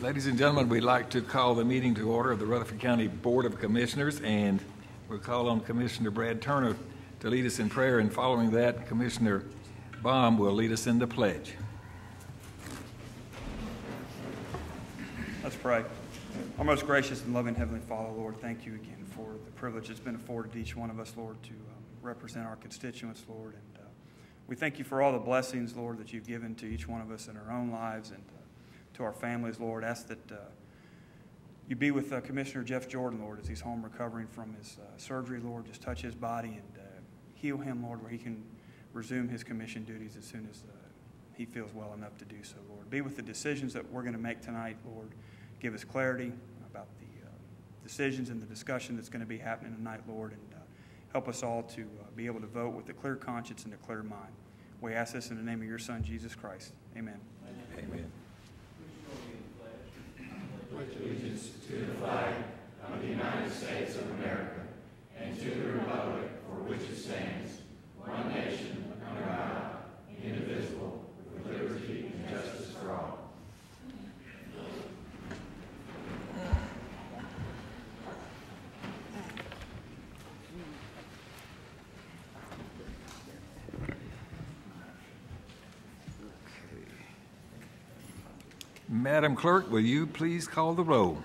Ladies and gentlemen, we'd like to call the meeting to order of the Rutherford County Board of Commissioners, and we'll call on Commissioner Brad Turner to lead us in prayer, and following that, Commissioner Baum will lead us in the pledge. Let's pray. Our most gracious and loving Heavenly Father, Lord, thank you again for the privilege that's been afforded to each one of us, Lord, to represent our constituents, Lord. And we thank you for all the blessings, Lord, that you've given to each one of us in our own lives and to our families, Lord. Ask that you be with Commissioner Jeff Jordan, Lord, as he's home recovering from his surgery, Lord. Just touch his body and heal him, Lord, where he can resume his commission duties as soon as he feels well enough to do so, Lord. Be with the decisions that we're going to make tonight, Lord. Give us clarity about the decisions and the discussion that's going to be happening tonight, Lord, and help us all to be able to vote with a clear conscience and a clear mind. We ask this in the name of your Son, Jesus Christ. Amen. Amen. Pledge allegiance to the flag of the United States of America and to the republic for which it stands, one nation, under God, indivisible, with liberty and justice for all. Madam Clerk, will you please call the roll?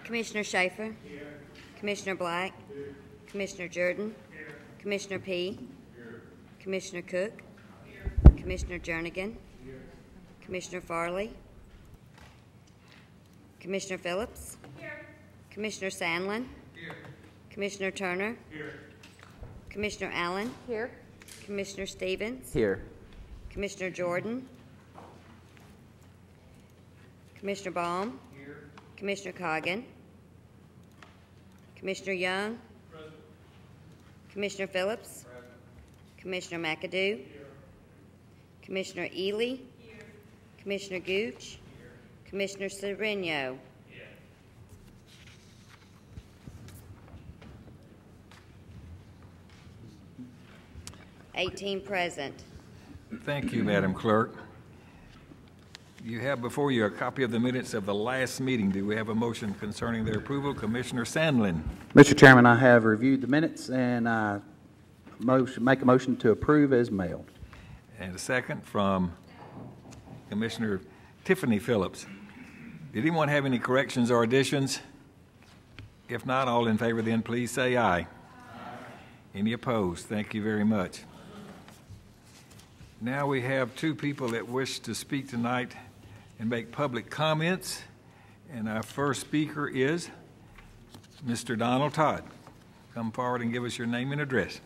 Commissioner Schaefer. Here. Commissioner Black. Here. Commissioner Jordan. Here. Commissioner P. Here. Commissioner Cook. Here. Commissioner Jernigan. Here. Commissioner Farley. Commissioner Phillips. Here. Commissioner Sandlin. Here. Commissioner Turner. Here. Commissioner Allen. Here. Commissioner Stevens. Here. Commissioner Jordan. Commissioner Baum. Here. Commissioner Coggin. Commissioner Young. Present. Commissioner Phillips. Present. Commissioner McAdoo. Here. Commissioner Ely. Here. Commissioner Gooch. Here. Commissioner Sereno. Here. 18 present. Thank you, Madam Clerk. You have before you a copy of the minutes of the last meeting. Do we have a motion concerning their approval? Commissioner Sandlin. Mr. Chairman, I have reviewed the minutes and I make a motion to approve as mailed. And a second from Commissioner Tiffany Phillips. Did anyone have any corrections or additions? If not, all in favor then please say aye. Aye. Any opposed? Thank you very much. Now we have two people that wish to speak tonight and make public comments. And our first speaker is Mr. Donald Todd. Come forward and give us your name and address.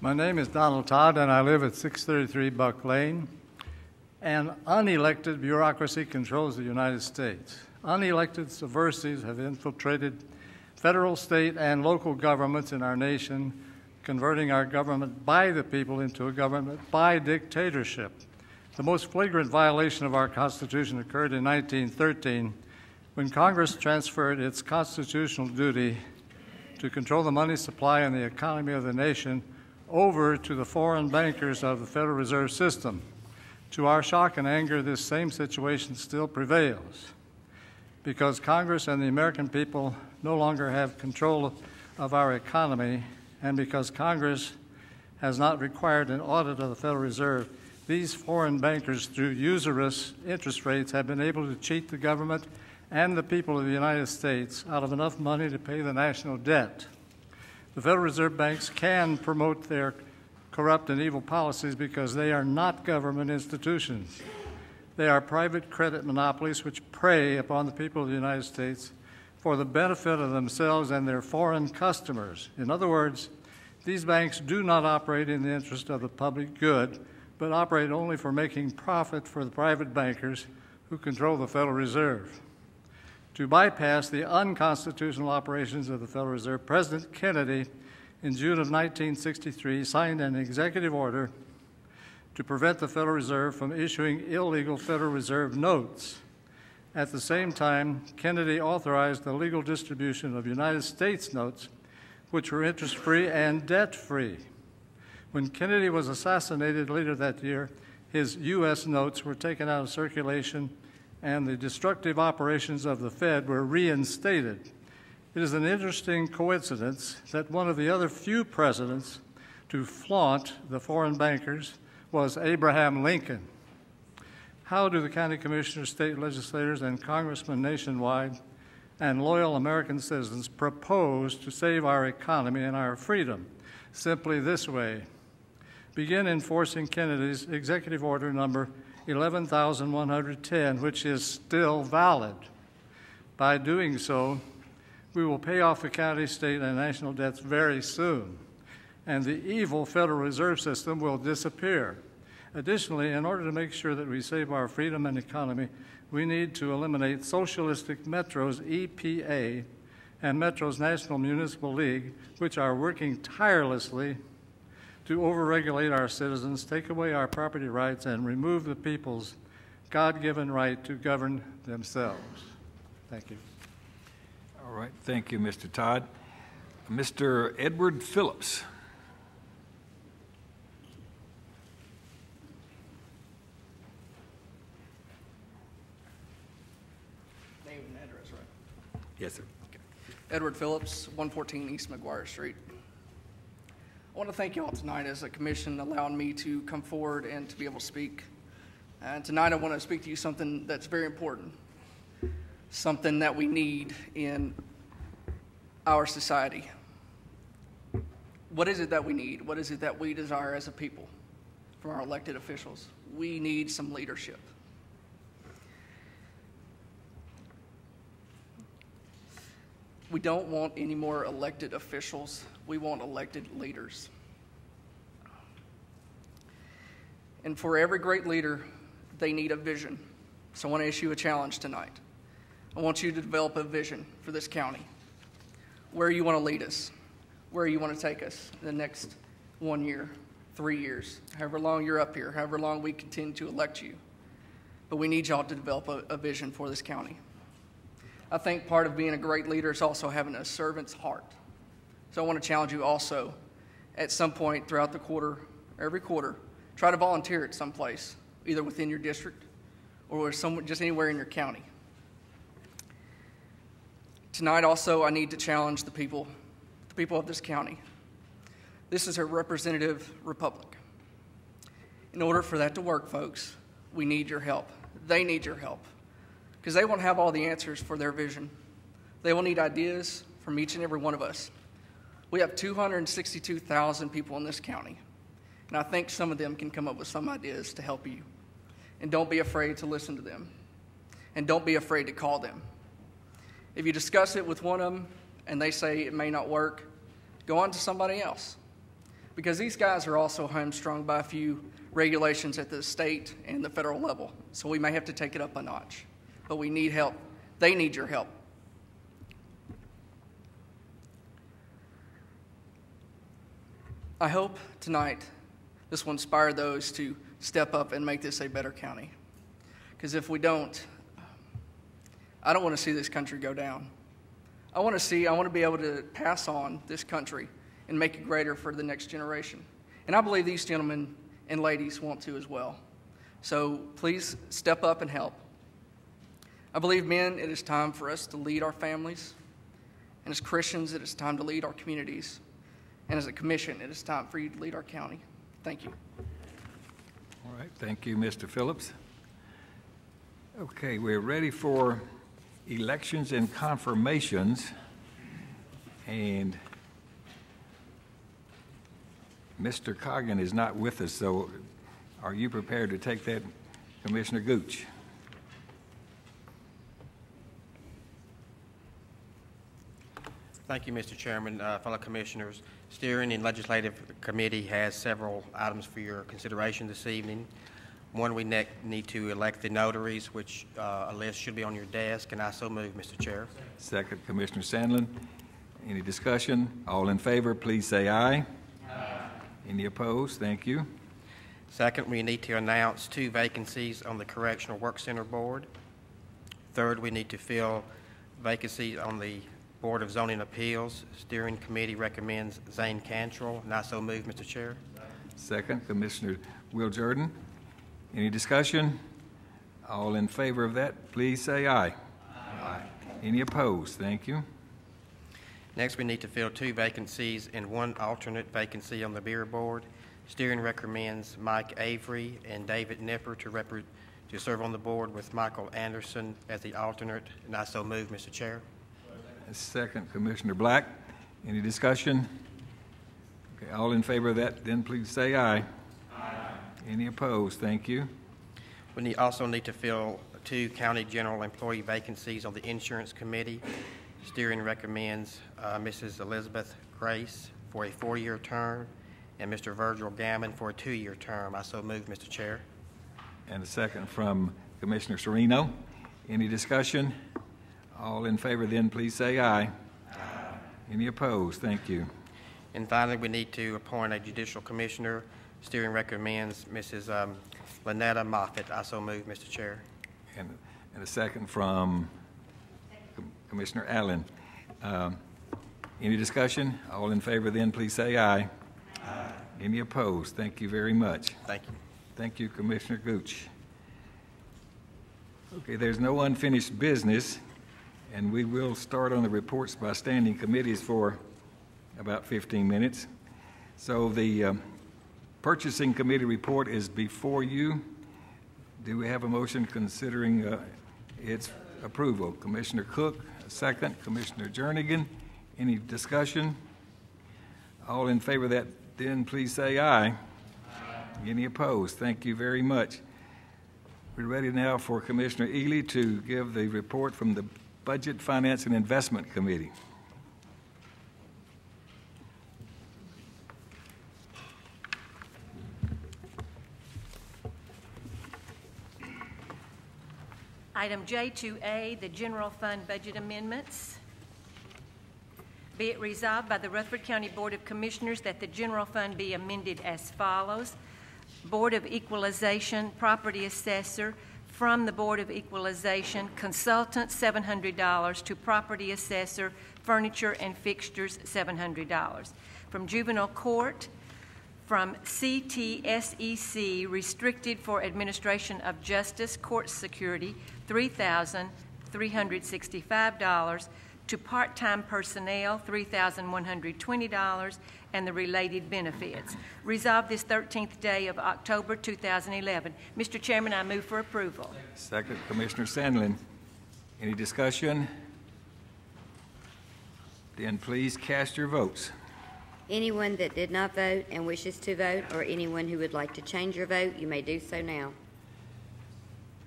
My name is Donald Todd, and I live at 633 Buck Lane. An unelected bureaucracy controls the United States. Unelected subversives have infiltrated federal, state, and local governments in our nation, converting our government by the people into a government by dictatorship. The most flagrant violation of our Constitution occurred in 1913 when Congress transferred its constitutional duty to control the money supply and the economy of the nation over to the foreign bankers of the Federal Reserve System. To our shock and anger, this same situation still prevails because Congress and the American people no longer have control of our economy, and because Congress has not required an audit of the Federal Reserve, these foreign bankers, through usurious interest rates, have been able to cheat the government and the people of the United States out of enough money to pay the national debt. The Federal Reserve banks can promote their corrupt and evil policies because they are not government institutions. They are private credit monopolies which prey upon the people of the United States for the benefit of themselves and their foreign customers. In other words, these banks do not operate in the interest of the public good, but operate only for making profit for the private bankers who control the Federal Reserve. To bypass the unconstitutional operations of the Federal Reserve, President Kennedy, in June of 1963, signed an executive order to prevent the Federal Reserve from issuing illegal Federal Reserve notes. At the same time, Kennedy authorized the legal distribution of United States notes, which were interest-free and debt-free. When Kennedy was assassinated later that year, his U.S. notes were taken out of circulation and the destructive operations of the Fed were reinstated. It is an interesting coincidence that one of the other few presidents to flaunt the foreign bankers was Abraham Lincoln. How do the county commissioners, state legislators, and congressmen nationwide and loyal American citizens propose to save our economy and our freedom? Simply this way. Begin enforcing Kennedy's executive order number 11,110, which is still valid. By doing so, we will pay off the county, state, and national debts very soon, and the evil Federal Reserve System will disappear. Additionally, in order to make sure that we save our freedom and economy, we need to eliminate socialistic Metro's EPA and Metro's National Municipal League, which are working tirelessly to overregulate our citizens, take away our property rights, and remove the people's God-given right to govern themselves. Thank you. All right. Thank you, Mr. Todd. Mr. Edward Phillips. Name and address, right? Yes, sir. Okay. Edward Phillips, 114 East McGuire Street. I want to thank you all tonight as a commission allowing me to come forward and to be able to speak. And tonight I want to speak to you something that's very important, something that we need in our society. What is it that we need? What is it that we desire as a people from our elected officials? We need some leadership. We don't want any more elected officials. We want elected leaders. And for every great leader, they need a vision. So I want to issue a challenge tonight. I want you to develop a vision for this county, where you want to lead us, where you want to take us in the next 1 year, 3 years, however long you're up here, however long we continue to elect you. But we need y'all to develop a vision for this county. I think part of being a great leader is also having a servant's heart. So I want to challenge you also, at some point throughout the quarter, every quarter, try to volunteer at some place, either within your district or just anywhere in your county. Tonight also, I need to challenge the people of this county. This is a representative republic. In order for that to work, folks, we need your help. They need your help, because they won't have all the answers for their vision. They will need ideas from each and every one of us. We have 262,000 people in this county, and I think some of them can come up with some ideas to help you. And don't be afraid to listen to them, and don't be afraid to call them. If you discuss it with one of them and they say it may not work, go on to somebody else, because these guys are also hamstrung by a few regulations at the state and the federal level, so we may have to take it up a notch. But we need help. They need your help. I hope tonight this will inspire those to step up and make this a better county. Because if we don't, I don't want to see this country go down. I want to be able to pass on this country and make it greater for the next generation. And I believe these gentlemen and ladies want to as well. So please step up and help. I believe, men, it is time for us to lead our families. And as Christians, it is time to lead our communities. And as a commission, it is time for you to lead our county. Thank you. All right. Thank you, Mr. Phillips. Okay, we're ready for elections and confirmations. And Mr. Coggin is not with us, so are you prepared to take that, Commissioner Gooch? Thank you, Mr. Chairman. Fellow commissioners, Steering and Legislative Committee has several items for your consideration this evening. One, we need to elect the notaries, which a list should be on your desk, and I so move, Mr. Chair. Second, Commissioner Sandlin. Any discussion? All in favor, please say aye. Aye. Any opposed? Thank you. Second, we need to announce 2 vacancies on the Correctional Work Center Board. Third, we need to fill vacancies on the Board of Zoning Appeals. Steering Committee recommends Zane Cantrell, and I so move, Mr. Chair. Second, Commissioner Will Jordan. Any discussion? All in favor of that, please say aye. Aye. Any opposed? Thank you. Next, we need to fill 2 vacancies and 1 alternate vacancy on the Beer Board. Steering recommends Mike Avery and David Nipper to serve on the board with Michael Anderson as the alternate, and I so move, Mr. Chair. Second, Commissioner Black. Any discussion? Okay, all in favor of that, then please say aye. Aye. Any opposed? Thank you. We also need to fill 2 county general employee vacancies on the Insurance Committee. Steering recommends Mrs. Elizabeth Grace for a 4-year term and Mr. Virgil Gammon for a 2-year term. I so move, Mr. Chair. And a second from Commissioner Sereno. Any discussion? All in favor then please say aye. Aye. Any opposed? Thank you. And finally, we need to appoint a judicial commissioner. Steering recommends Mrs. Lynetta Moffitt. I so move, Mr. Chair. And a second from Commissioner Allen. Any discussion? All in favor then please say aye. Aye. Any opposed? Thank you very much. Thank you. Thank you, Commissioner Gooch. Okay, there's no unfinished business, and we will start on the reports by standing committees for about 15 minutes. So the Purchasing Committee report is before you. Do we have a motion considering its approval? Commissioner Cook, a second. Commissioner Jernigan, any discussion? All in favor of that, then please say aye. Aye. Any opposed? Thank you very much. We're ready now for Commissioner Ely to give the report from the Budget, Finance, and Investment Committee. Item J2A, the General Fund Budget Amendments. Be it resolved by the Rutherford County Board of Commissioners that the General Fund be amended as follows. Board of Equalization, Property Assessor, from the Board of Equalization, Consultant $700 to Property Assessor, Furniture and Fixtures $700. From Juvenile Court, from CTSEC, Restricted for Administration of Justice Court Security, $3,365, to part-time personnel, $3,120, and the related benefits. Resolved this 13th day of October 2011. Mr. Chairman, I move for approval. Second, Commissioner Sandlin. Any discussion? Then please cast your votes. Anyone that did not vote and wishes to vote, or anyone who would like to change your vote, you may do so now.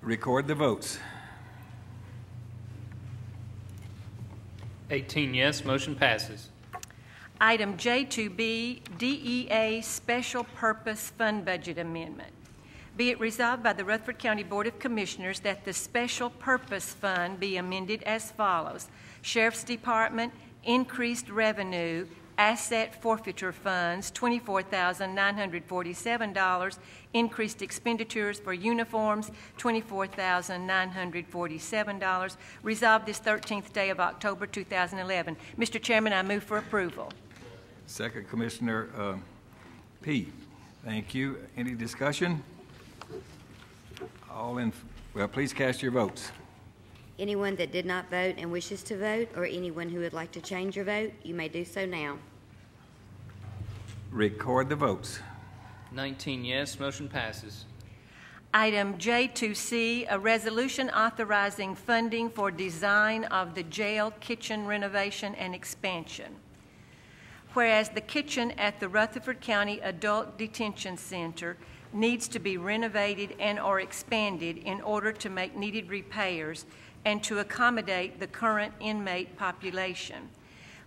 Record the votes. 18 yes, motion passes. Item J2B, DEA Special Purpose Fund Budget Amendment. Be it resolved by the Rutherford County Board of Commissioners that the Special Purpose Fund be amended as follows. Sheriff's Department, increased revenue, asset forfeiture funds, $24,947, increased expenditures for uniforms, $24,947, resolved this 13th day of October 2011. Mr. Chairman, I move for approval. Second, Commissioner P. Thank you. Any discussion? Well, please cast your votes. Anyone that did not vote and wishes to vote, or anyone who would like to change your vote, you may do so now. Record the votes. 19 yes, motion passes. Item J2C, a resolution authorizing funding for design of the jail kitchen renovation and expansion. Whereas the kitchen at the Rutherford County Adult Detention Center needs to be renovated and or expanded in order to make needed repairs and to accommodate the current inmate population.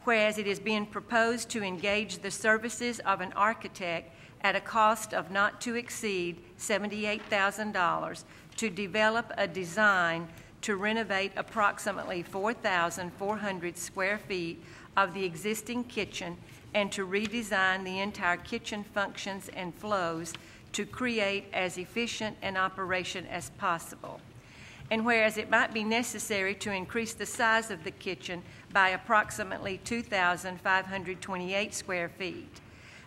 Whereas it is being proposed to engage the services of an architect at a cost of not to exceed $78,000 to develop a design to renovate approximately 4,400 square feet of the existing kitchen and to redesign the entire kitchen functions and flows to create as efficient an operation as possible. And whereas it might be necessary to increase the size of the kitchen by approximately 2,528 square feet,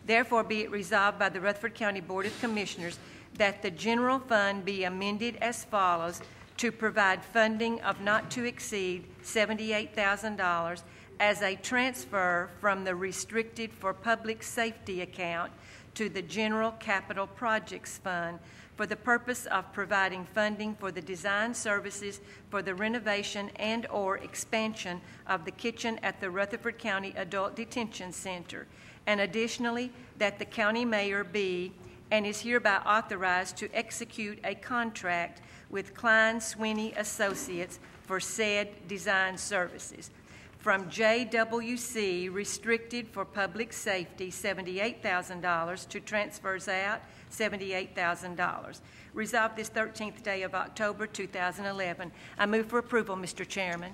Therefore, be it resolved by the Rutherford County Board of Commissioners that the general fund be amended as follows to provide funding of not to exceed $78,000 as a transfer from the restricted for public safety account to the General Capital Projects Fund for the purpose of providing funding for the design services for the renovation and/or expansion of the kitchen at the Rutherford County Adult Detention Center, and additionally, that the county mayor be and is hereby authorized to execute a contract with Klein Sweeney Associates for said design services. From JWC, restricted for public safety, $78,000 to transfers out, $78,000. Resolved this 13th day of October, 2011. I move for approval, Mr. Chairman.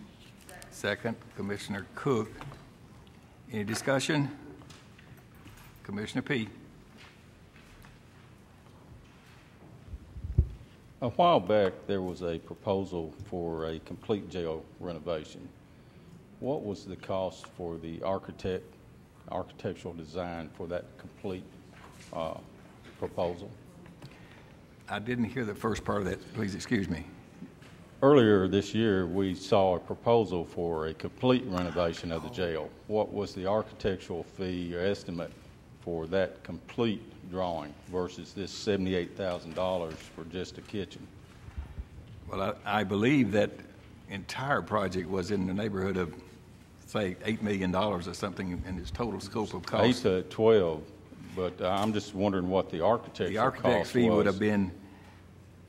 Second, Commissioner Cook. Any discussion? Commissioner P. A while back, there was a proposal for a complete jail renovation. What was the cost for the architectural design for that complete proposal? I didn't hear the first part of that. Please excuse me. Earlier this year, we saw a proposal for a complete renovation of the jail. What was the architectural fee or estimate for that complete drawing versus this $78,000 for just a kitchen? Well, I believe that entire project was in the neighborhood of, say, $8 million or something in its total scope of cost. 8 to 12, but I'm just wondering what the architect's The architect's fee would have been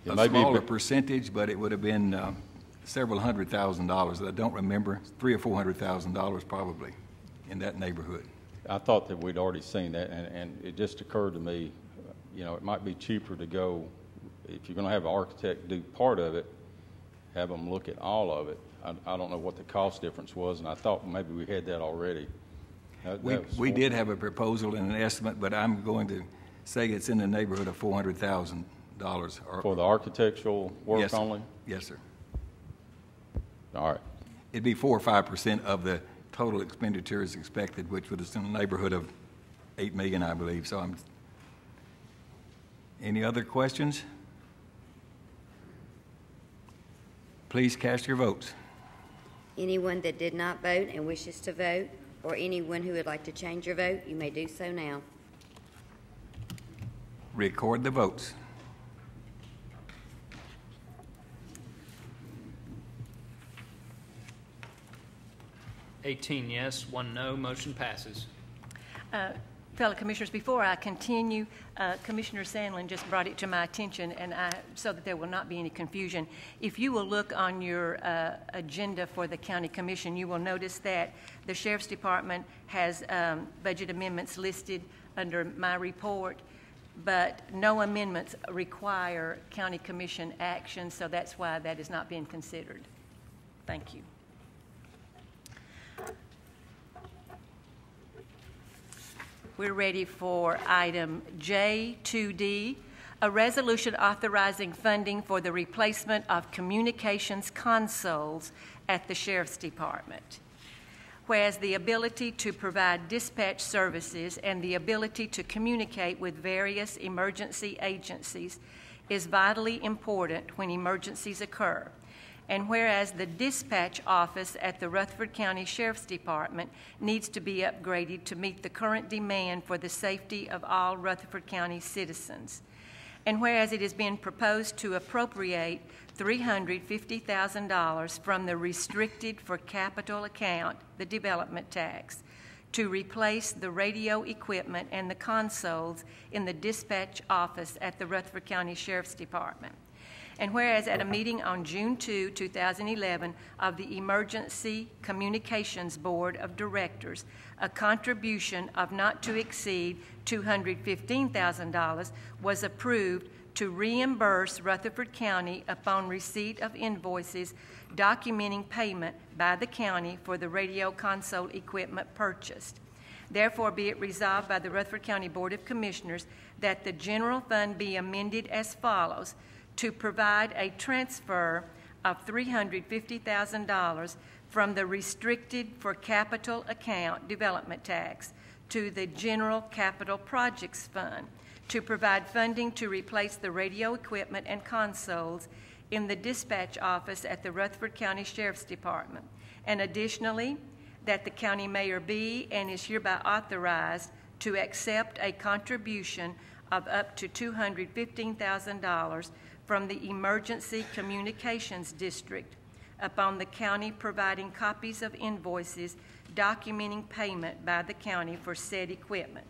a smaller percentage, but it would have been several $100,000. I don't remember, $300,000 or $400,000 probably in that neighborhood. I thought that we'd already seen that, and it just occurred to me, you know, it might be cheaper to go, if you're going to have an architect do part of it, have them look at all of it. I don't know what the cost difference was, and I thought maybe we had that already. We did have a proposal and an estimate, but I'm going to say it's in the neighborhood of $400,000. For the architectural work yes, only? Yes, sir. All right. It'd be 4 or 5% of the total expenditure is expected, which would be in the neighborhood of $8 million, I believe. So any other questions? Please cast your votes. Anyone that did not vote and wishes to vote, or anyone who would like to change your vote, you may do so now. Record the votes. (18 yes, 1 no). Motion passes. Fellow Commissioners, before I continue, Commissioner Sandlin just brought it to my attention, and so that there will not be any confusion. If you will look on your agenda for the County Commission, you will notice that the Sheriff's Department has budget amendments listed under my report, but no amendments require County Commission action, so that's why that is not being considered. Thank you. We're ready for item J2D, a resolution authorizing funding for the replacement of communications consoles at the Sheriff's Department. Whereas the ability to provide dispatch services and the ability to communicate with various emergency agencies is vitally important when emergencies occur. And whereas the dispatch office at the Rutherford County Sheriff's Department needs to be upgraded to meet the current demand for the safety of all Rutherford County citizens. And whereas it has been proposed to appropriate $350,000 from the restricted for capital account, the development tax, to replace the radio equipment and the consoles in the dispatch office at the Rutherford County Sheriff's Department. And whereas at a meeting on June 2, 2011 of the Emergency Communications Board of Directors, a contribution of not to exceed $215,000 was approved to reimburse Rutherford County upon receipt of invoices documenting payment by the county for the radio console equipment purchased. Therefore, be it resolved by the Rutherford County Board of Commissioners that the general fund be amended as follows: to provide a transfer of $350,000 from the restricted for capital account development tax to the General Capital Projects Fund to provide funding to replace the radio equipment and consoles in the dispatch office at the Rutherford County Sheriff's Department. And additionally, that the county mayor be and is hereby authorized to accept a contribution of up to $215,000 from the Emergency Communications District upon the county providing copies of invoices documenting payment by the county for said equipment.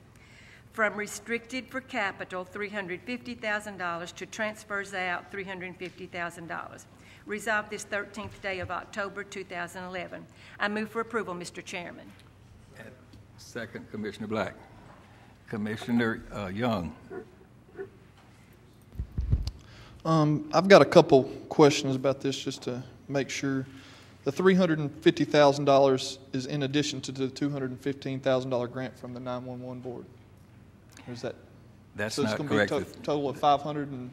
From restricted for capital, $350,000 to transfers out, $350,000. Resolved this 13th day of October, 2011. I move for approval, Mr. Chairman. Second, Commissioner Black. Commissioner Young. I've got a couple questions about this just to make sure. The $350,000 is in addition to the $215,000 grant from the 911 board. Or is that? That's so not correct. It's going to be a total of 500 and.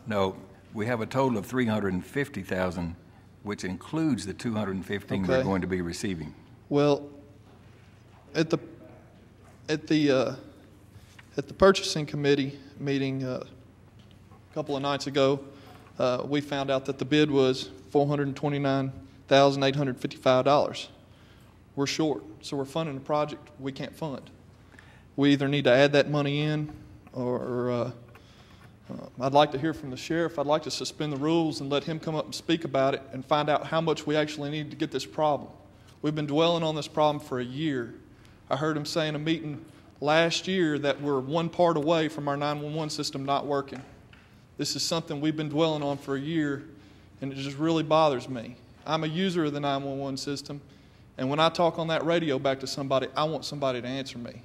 No, we have a total of $350,000, which includes the $215,000 we're going to be receiving. Well, at the purchasing committee meeting a couple of nights ago, we found out that the bid was $429,855. We're short, so we're funding a project we can't fund. We either need to add that money in, or I'd like to hear from the sheriff. I'd like to suspend the rules and let him come up and speak about it and find out how much we actually need to get this problem. We've been dwelling on this problem for a year. I heard him say in a meeting last year that we're one part away from our 911 system not working. This is something we've been dwelling on for a year, and it just really bothers me. I'm a user of the 911 system, and when I talk on that radio back to somebody, I want somebody to answer me.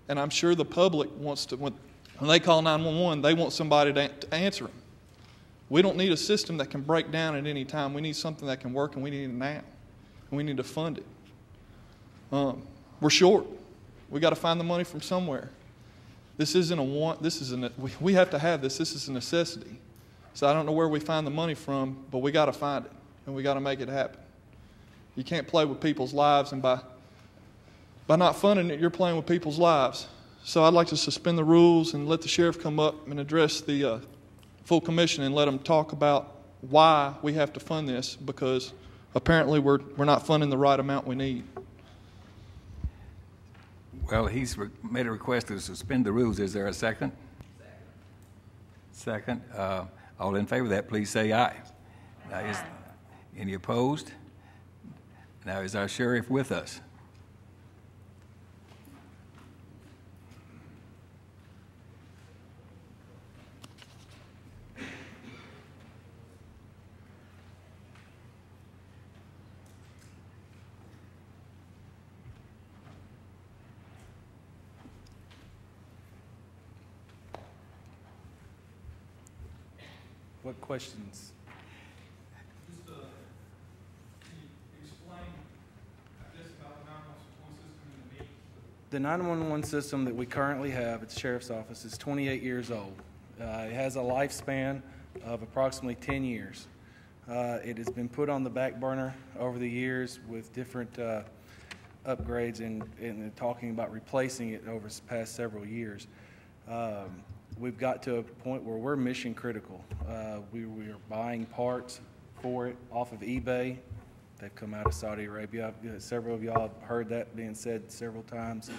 And I'm sure the public wants to, when they call 911, they want somebody to answer them. We don't need a system that can break down at any time. We need something that can work, and we need it now. And we need to fund it. We're short. We got to find the money from somewhere. This isn't a want. We have to have this. This is a necessity. So I don't know where we find the money from, but we got to find it, and we got to make it happen. You can't play with people's lives, and by not funding it, you're playing with people's lives. So I'd like to suspend the rules and let the sheriff come up and address the full commission and let them talk about why we have to fund this, because apparently we're not funding the right amount we need. Well, he's made a request to suspend the rules. Is there a second? Second. All in favor of that, please say aye. Now, any opposed? Now, is our sheriff with us? What questions? Just can you explain, I guess, about the 911 system in the meeting? The 911 system that we currently have at the Sheriff's Office is 28 years old. It has a lifespan of approximately 10 years. It has been put on the back burner over the years with different upgrades and talking about replacing it over the past several years. We've got to a point where we're mission critical. We are buying parts for it off of eBay. They've come out of Saudi Arabia. Several of y'all have heard that being said several times.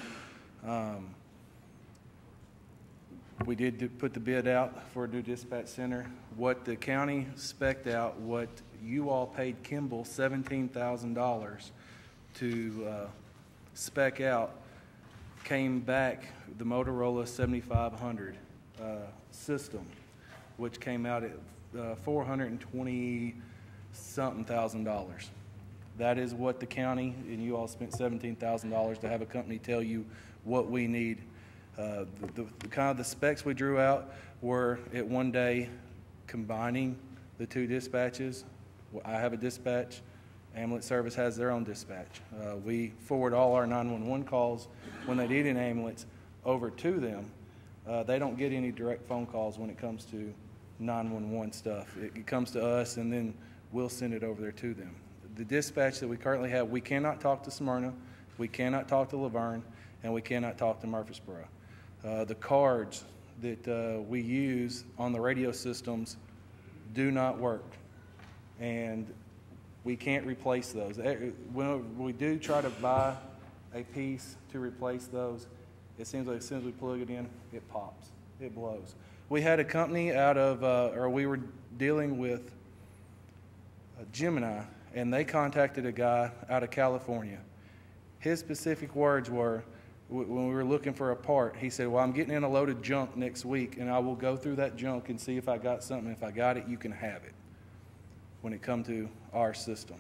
We did put the bid out for a new dispatch center. What the county spec'd out, what you all paid Kimball $17,000 to spec out, came back the Motorola 7500 system, which came out at $420-something thousand. That is what the county, and you all spent $17,000 to have a company tell you what we need. The kind of the specs we drew out were at one day combining the two dispatches. I have a dispatch. Ambulance service has their own dispatch. We forward all our 911 calls when they need an ambulance over to them. They don't get any direct phone calls when it comes to 911 stuff. It comes to us, and then we'll send it over there to them. The dispatch that we currently have, we cannot talk to Smyrna, we cannot talk to Laverne, and we cannot talk to Murfreesboro. The cards that we use on the radio systems do not work, and we can't replace those. When we do try to buy a piece to replace those, it seems like as soon as we plug it in, it pops, it blows. We had a company out of, or we were dealing with Gemini, and they contacted a guy out of California. His specific words were, when we were looking for a part, he said, well, I'm getting in a load of junk next week, and I will go through that junk and see if I got something. If I got it, you can have it when it comes to our system.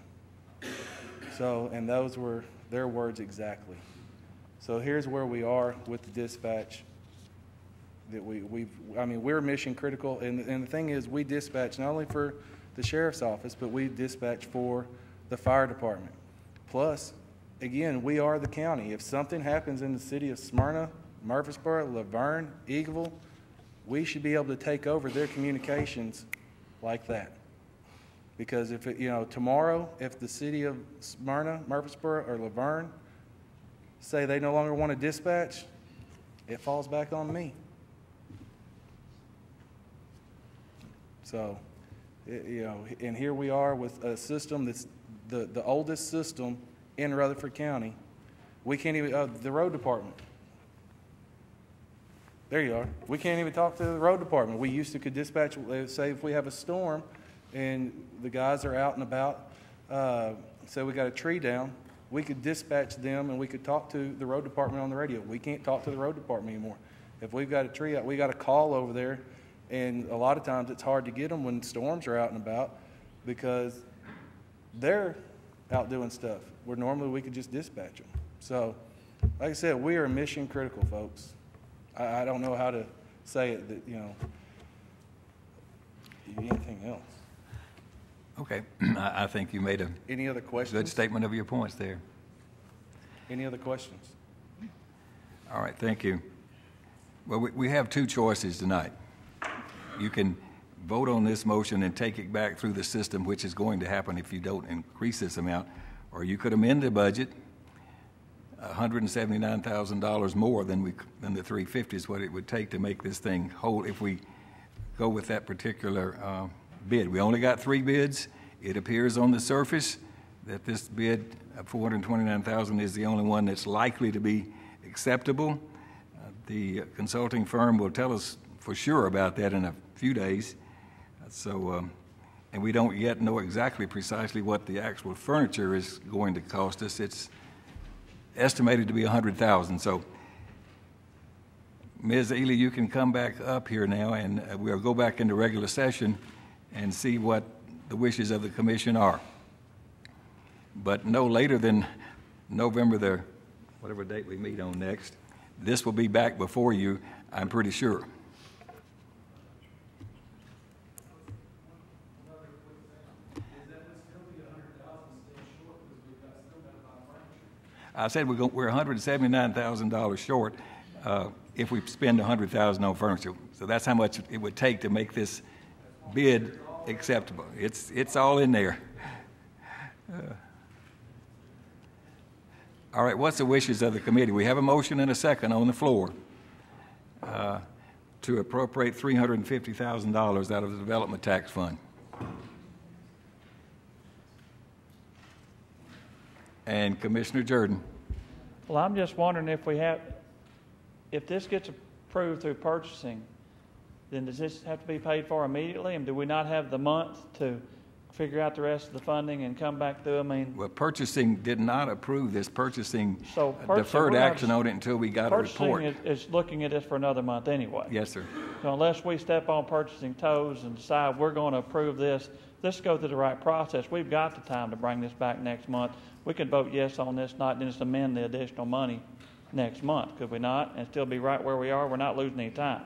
So, and those were their words exactly. So here's where we are with the dispatch. That we're mission critical, and the thing is, we dispatch not only for the sheriff's office, but we dispatch for the fire department. Plus, again, we are the county. If something happens in the city of Smyrna, Murfreesboro, Laverne, Eagleville, we should be able to take over their communications like that. Because if tomorrow, if the city of Smyrna, Murfreesboro, or Laverne say they no longer want to dispatch, it falls back on me. So, and here we are with a system that's the oldest system in Rutherford County. We can't even, the road department. There you are. We can't even talk to the road department. We used to could dispatch, say if we have a storm and the guys are out and about, say we got a tree down, we could dispatch them and we could talk to the road department on the radio. We can't talk to the road department anymore. If we've got a tree out, we got a call over there, and a lot of times it's hard to get them when storms are out and about because they're out doing stuff where normally we could just dispatch them. So, like I said, we are mission critical, folks. I don't know how to say it, that, anything else. Okay. I think you made Any other questions? good statement of your points there. Any other questions? All right, thank you. Well, we have two choices tonight. You can vote on this motion and take it back through the system, which is going to happen if you don't increase this amount, or you could amend the budget $179,000 more than the 350 is what it would take to make this thing whole if we go with that particular bid. We only got 3 bids. It appears on the surface that this bid of $429,000 is the only one that's likely to be acceptable. The consulting firm will tell us for sure about that in a few days. And we don't yet know exactly precisely what the actual furniture is going to cost us. It's estimated to be $100,000. So, Ms. Ely, you can come back up here now, and we'll go back into regular session and see what the wishes of the commission are. But no later than November whatever date we meet on next, this will be back before you, I'm pretty sure. I said we're $179,000 short if we spend $100,000 on furniture. So that's how much it would take to make this bid acceptable. It's all in there. All right, what's the wishes of the committee? We have a motion and a second on the floor to appropriate $350,000 out of the development tax fund. And Commissioner Jordan. Well, I'm just wondering if this gets approved through purchasing, then does this have to be paid for immediately? And do we not have the month to figure out the rest of the funding and come back through? Well, purchasing did not approve this. Purchasing deferred action on it until we got a report. Purchasing is looking at this for another month anyway. Yes, sir. So unless we step on purchasing toes and decide we're going to approve this, let's go through the right process. We've got the time to bring this back next month. We could vote yes on this, not just amend the additional money next month, could we not? And still be right where we are. We're not losing any time.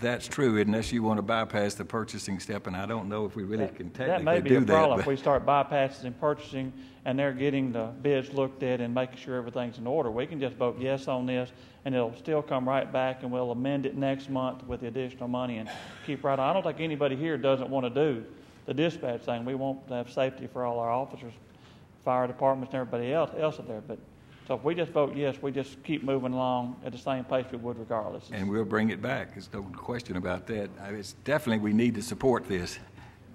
That's true, unless you want to bypass the purchasing step, and I don't know if we really can technically do that. That may be a problem if we start bypassing purchasing and they're getting the bids looked at and making sure everything's in order. We can just vote yes on this, and it'll still come right back, and we'll amend it next month with the additional money and keep right on. I don't think anybody here doesn't want to do the dispatch thing. We want to have safety for all our officers, fire departments, and everybody else out there. But So if we just vote yes, we just keep moving along at the same pace we would regardless. And we'll bring it back. There's no question about that. It's definitely, we need to support this.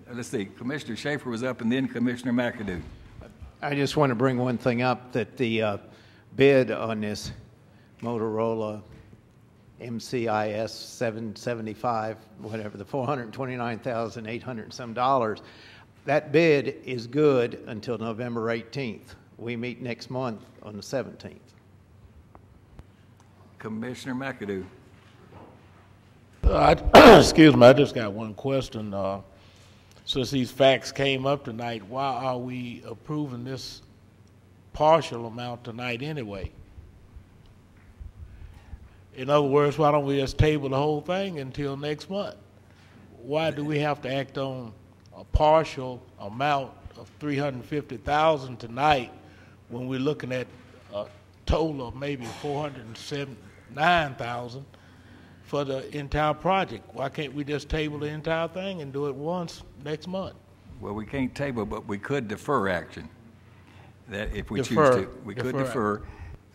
Let's see, Commissioner Schaefer was up and then Commissioner McAdoo. I just want to bring one thing up, that the bid on this Motorola MCIS 775, whatever, the $429,800 and some dollars, that bid is good until November 18th. We meet next month on the 17th. Commissioner McAdoo. Excuse me, I just got one question. Since these facts came up tonight, why are we approving this partial amount tonight anyway? In other words, why don't we just table the whole thing until next month? Why do we have to act on a partial amount of $350,000 tonight when we're looking at a total of maybe $479,000 for the entire project? Why can't we just table the entire thing and do it once next month? Well, we can't table, but we could defer action. That if we choose to, we could defer.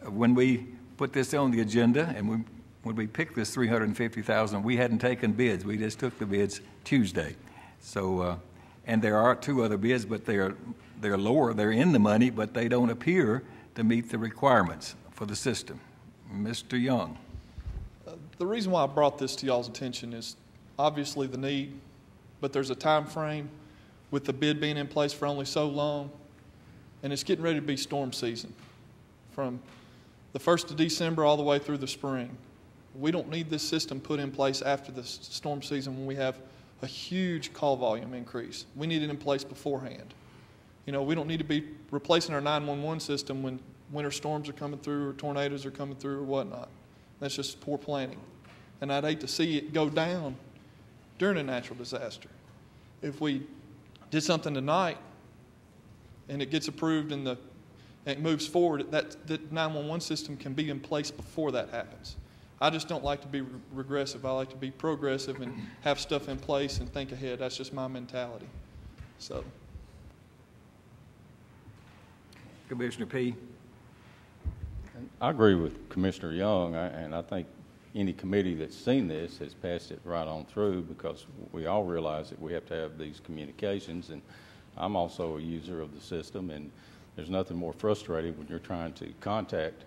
When we put this on the agenda and when we picked this $350,000, we hadn't taken bids. We just took the bids Tuesday. So, and there are two other bids, but they're lower. They're in the money, but they don't appear to meet the requirements for the system. Mr. Young. The reason why I brought this to y'all's attention is obviously the need, but there's a time frame with the bid being in place for only so long, and it's getting ready to be storm season from the 1st of December all the way through the spring. We don't need this system put in place after the storm season when we have a huge call volume increase. We need it in place beforehand. You know, we don't need to be replacing our 911 system when winter storms are coming through or tornadoes are coming through or whatnot. That's just poor planning. And I'd hate to see it go down during a natural disaster. If we did something tonight and it gets approved and it moves forward, that 911 system can be in place before that happens. I just don't like to be regressive. I like to be progressive and have stuff in place and think ahead. That's just my mentality. So, Commissioner P. I agree with Commissioner Young, and I think any committee that's seen this has passed it right on through, because we all realize that we have to have these communications, and I'm also a user of the system, and there's nothing more frustrating when you're trying to contact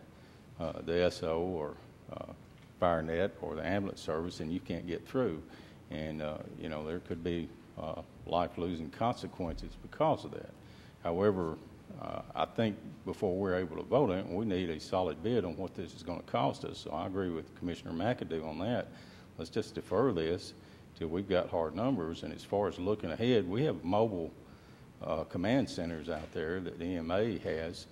the SO or FireNet or the ambulance service and you can't get through. And, you know, there could be life-losing consequences because of that. However, I think before we're able to vote on it, we need a solid bid on what this is going to cost us. So I agree with Commissioner McAdoo on that. Let's just defer this till we've got hard numbers. And as far as looking ahead, we have mobile command centers out there that the EMA has.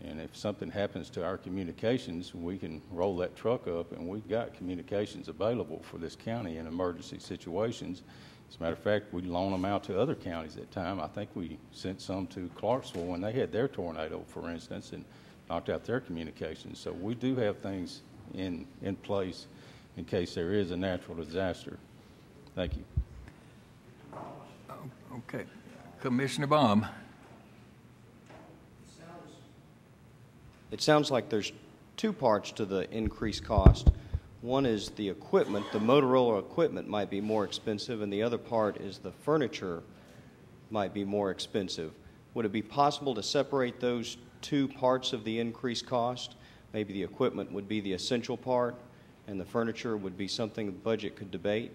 And if something happens to our communications, we can roll that truck up, and we've got communications available for this county in emergency situations. As a matter of fact, we loan them out to other counties at time. I think we sent some to Clarksville when they had their tornado, for instance, and knocked out their communications. So we do have things in place in case there is a natural disaster. Thank you. Okay. Commissioner Baum. It sounds like there's two parts to the increased cost. One is the equipment. The Motorola equipment might be more expensive, and the other part is the furniture might be more expensive. Would it be possible to separate those two parts of the increased cost? Maybe the equipment would be the essential part, and the furniture would be something the budget could debate?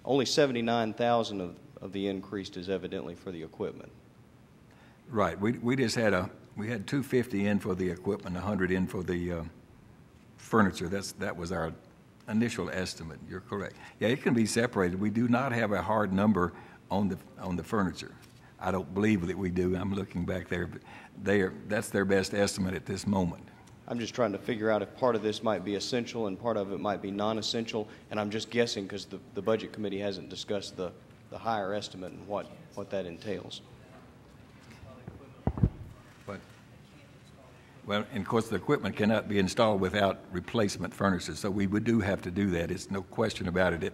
Only $79,000 of the increase is evidently for the equipment. Right. We just had we had $250 in for the equipment, $100 in for the furniture. That was our initial estimate. You're correct. Yeah, it can be separated. We do not have a hard number on the furniture. I don't believe that we do. I'm looking back there, but that's their best estimate at this moment. I'm just trying to figure out if part of this might be essential and part of it might be non-essential, and I'm just guessing because the Budget Committee hasn't discussed the higher estimate and what that entails. Well, and of course, the equipment cannot be installed without replacement furniture, so we do have to do that. It's no question about it.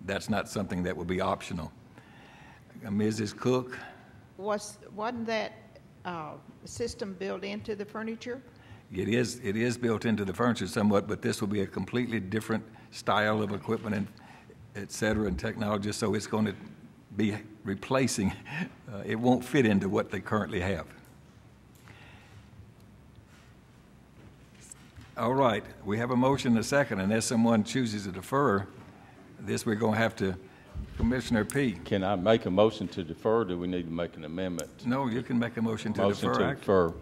That's not something that will be optional. Mrs. Cook? Wasn't that system built into the furniture? It is built into the furniture somewhat, but this will be a completely different style of equipment and et cetera and technology, so it's going to be replacing. It won't fit into what they currently have. All right, we have a motion and a second. Unless someone chooses to defer this, we're going to have to, Commissioner P. Can I make a motion to defer, or do we need to make an amendment? No, you can make a motion to defer. Motion to defer.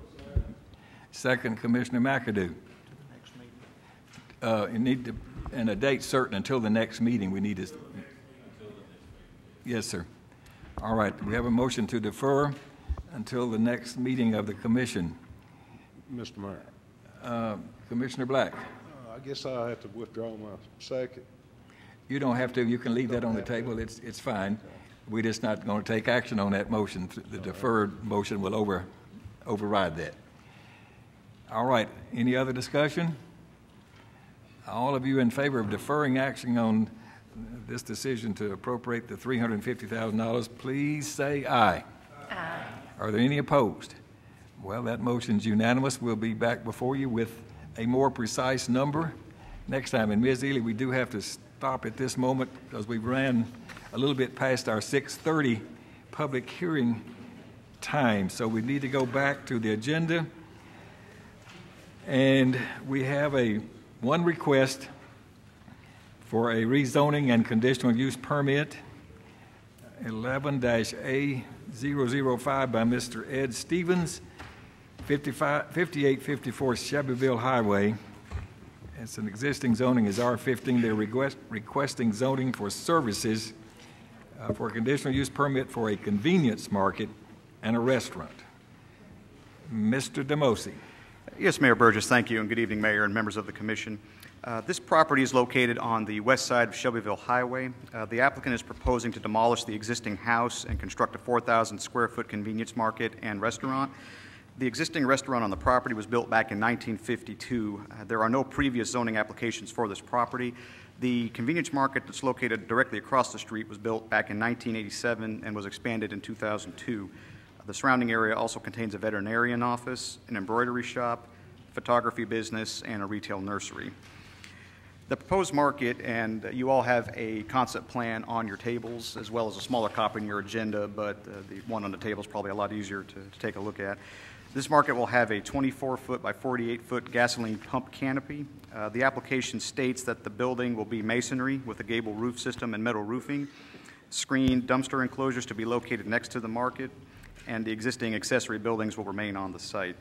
Second, Commissioner McAdoo. You need to, and a date certain until the next meeting. We need to. Yes, sir. All right, we have a motion to defer until the next meeting of the commission. Mr. Mayor. Commissioner Black. I guess I'll have to withdraw my second. You don't have to. You can leave that on the table. It's fine. We're just not going to take action on that motion. The deferred motion will override that. All right. Any other discussion? All of you in favor of deferring action on this decision to appropriate the $350,000, please say aye. Aye. Are there any opposed? Well, that motion's unanimous. We'll be back before you with a more precise number next time. And Ms. Ely, we do have to stop at this moment because we ran a little bit past our 6:30 public hearing time. So we need to go back to the agenda. And we have one request for a rezoning and conditional use permit, 11-A005 by Mr. Ed Stevens, 5854 Shelbyville Highway. It's an existing zoning is R15. They're requesting zoning for services for a conditional use permit for a convenience market and a restaurant. Mr. Demosi. Yes, Mayor Burgess, thank you, and good evening, Mayor and members of the Commission. This property is located on the west side of Shelbyville Highway. The applicant is proposing to demolish the existing house and construct a 4,000 square foot convenience market and restaurant. The existing restaurant on the property was built back in 1952. There are no previous zoning applications for this property. The convenience market that's located directly across the street was built back in 1987 and was expanded in 2002. The surrounding area also contains a veterinarian office, an embroidery shop, photography business, and a retail nursery. The proposed market, and you all have a concept plan on your tables as well as a smaller copy in your agenda, but the one on the table is probably a lot easier to take a look at. This market will have a 24-foot by 48-foot gasoline pump canopy. The application states that the building will be masonry with a gable roof system and metal roofing, screened dumpster enclosures to be located next to the market, and the existing accessory buildings will remain on the site.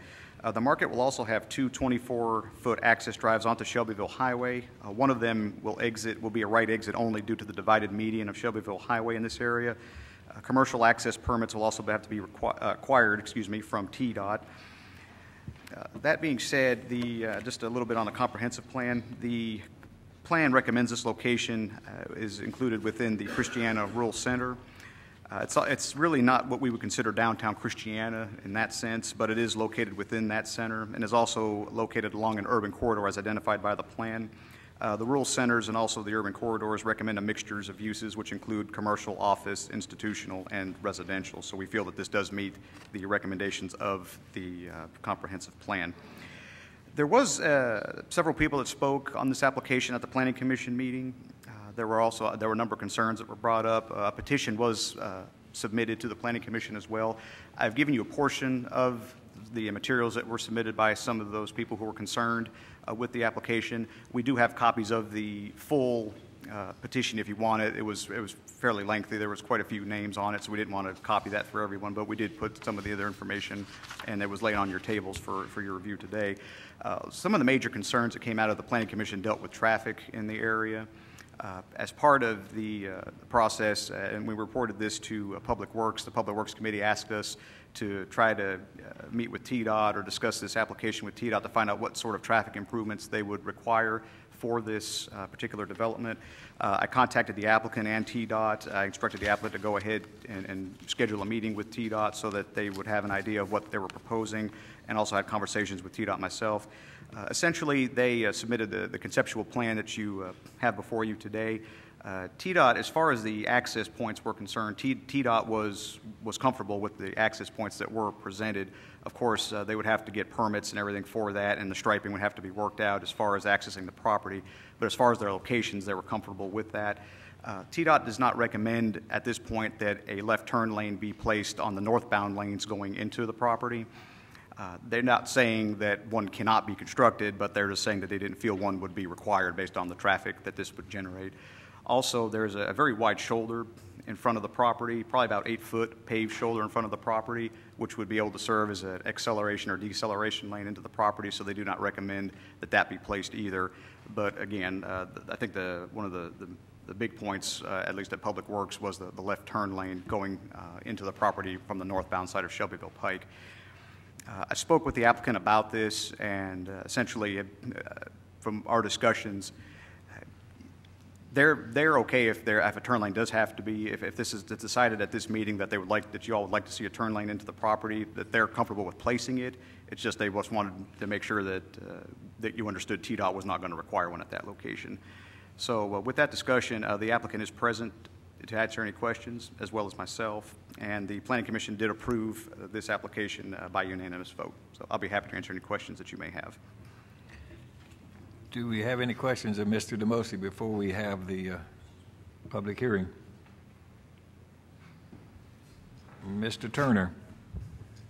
The market will also have two 24-foot access drives onto Shelbyville Highway. One of them will be a right exit only due to the divided median of Shelbyville Highway in this area. Commercial access permits will also have to be acquired from TDOT. That being said, just a little bit on the comprehensive plan. The plan recommends this location is included within the Christiana Rural Center. It's really not what we would consider downtown Christiana in that sense, but it is located within that center and is also located along an urban corridor as identified by the plan. The rural centers and also the urban corridors recommend a mixtures of uses which include commercial, office, institutional, and residential. So we feel that this does meet the recommendations of the comprehensive plan. There was several people that spoke on this application at the Planning Commission meeting. There were a number of concerns that were brought up. A petition was submitted to the Planning Commission as well. I've given you a portion of the materials that were submitted by some of those people who were concerned with the application. We do have copies of the full petition if you want it. It was fairly lengthy. There was quite a few names on it, so we didn't want to copy that for everyone, but we did put some of the other information, and it was laid on your tables for your review today. Some of the major concerns that came out of the Planning Commission dealt with traffic in the area. As part of the process, and we reported this to Public Works, the Public Works Committee asked us to try to meet with TDOT or discuss this application with TDOT to find out what sort of traffic improvements they would require for this particular development. I contacted the applicant and TDOT. I instructed the applicant to go ahead and schedule a meeting with TDOT so that they would have an idea of what they were proposing, and also had conversations with TDOT myself. Essentially, they submitted the conceptual plan that you have before you today. TDOT, as far as the access points were concerned, TDOT was comfortable with the access points that were presented. Of course, they would have to get permits and everything for that, and the striping would have to be worked out as far as accessing the property. But as far as their locations, they were comfortable with that. TDOT does not recommend at this point that a left turn lane be placed on the northbound lanes going into the property. They're not saying that one cannot be constructed, but they're just saying that they didn't feel one would be required based on the traffic that this would generate. Also, there's a very wide shoulder in front of the property, probably about 8-foot paved shoulder in front of the property, which would be able to serve as an acceleration or deceleration lane into the property, so they do not recommend that that be placed either. But again, I think one of the big points, at least at Public Works, was the left turn lane going into the property from the northbound side of Shelbyville Pike. I spoke with the applicant about this, and essentially, from our discussions, they're okay if a turn lane does have to be, if this is decided at this meeting that you all would like to see a turn lane into the property, that they're comfortable with placing it. It's just they just wanted to make sure that you understood TDOT was not going to require one at that location. So with that discussion, the applicant is present to answer any questions, as well as myself, and the Planning Commission did approve this application by unanimous vote. So I'll be happy to answer any questions that you may have. Do we have any questions of Mr. Demosi before we have the public hearing? Mr. Turner.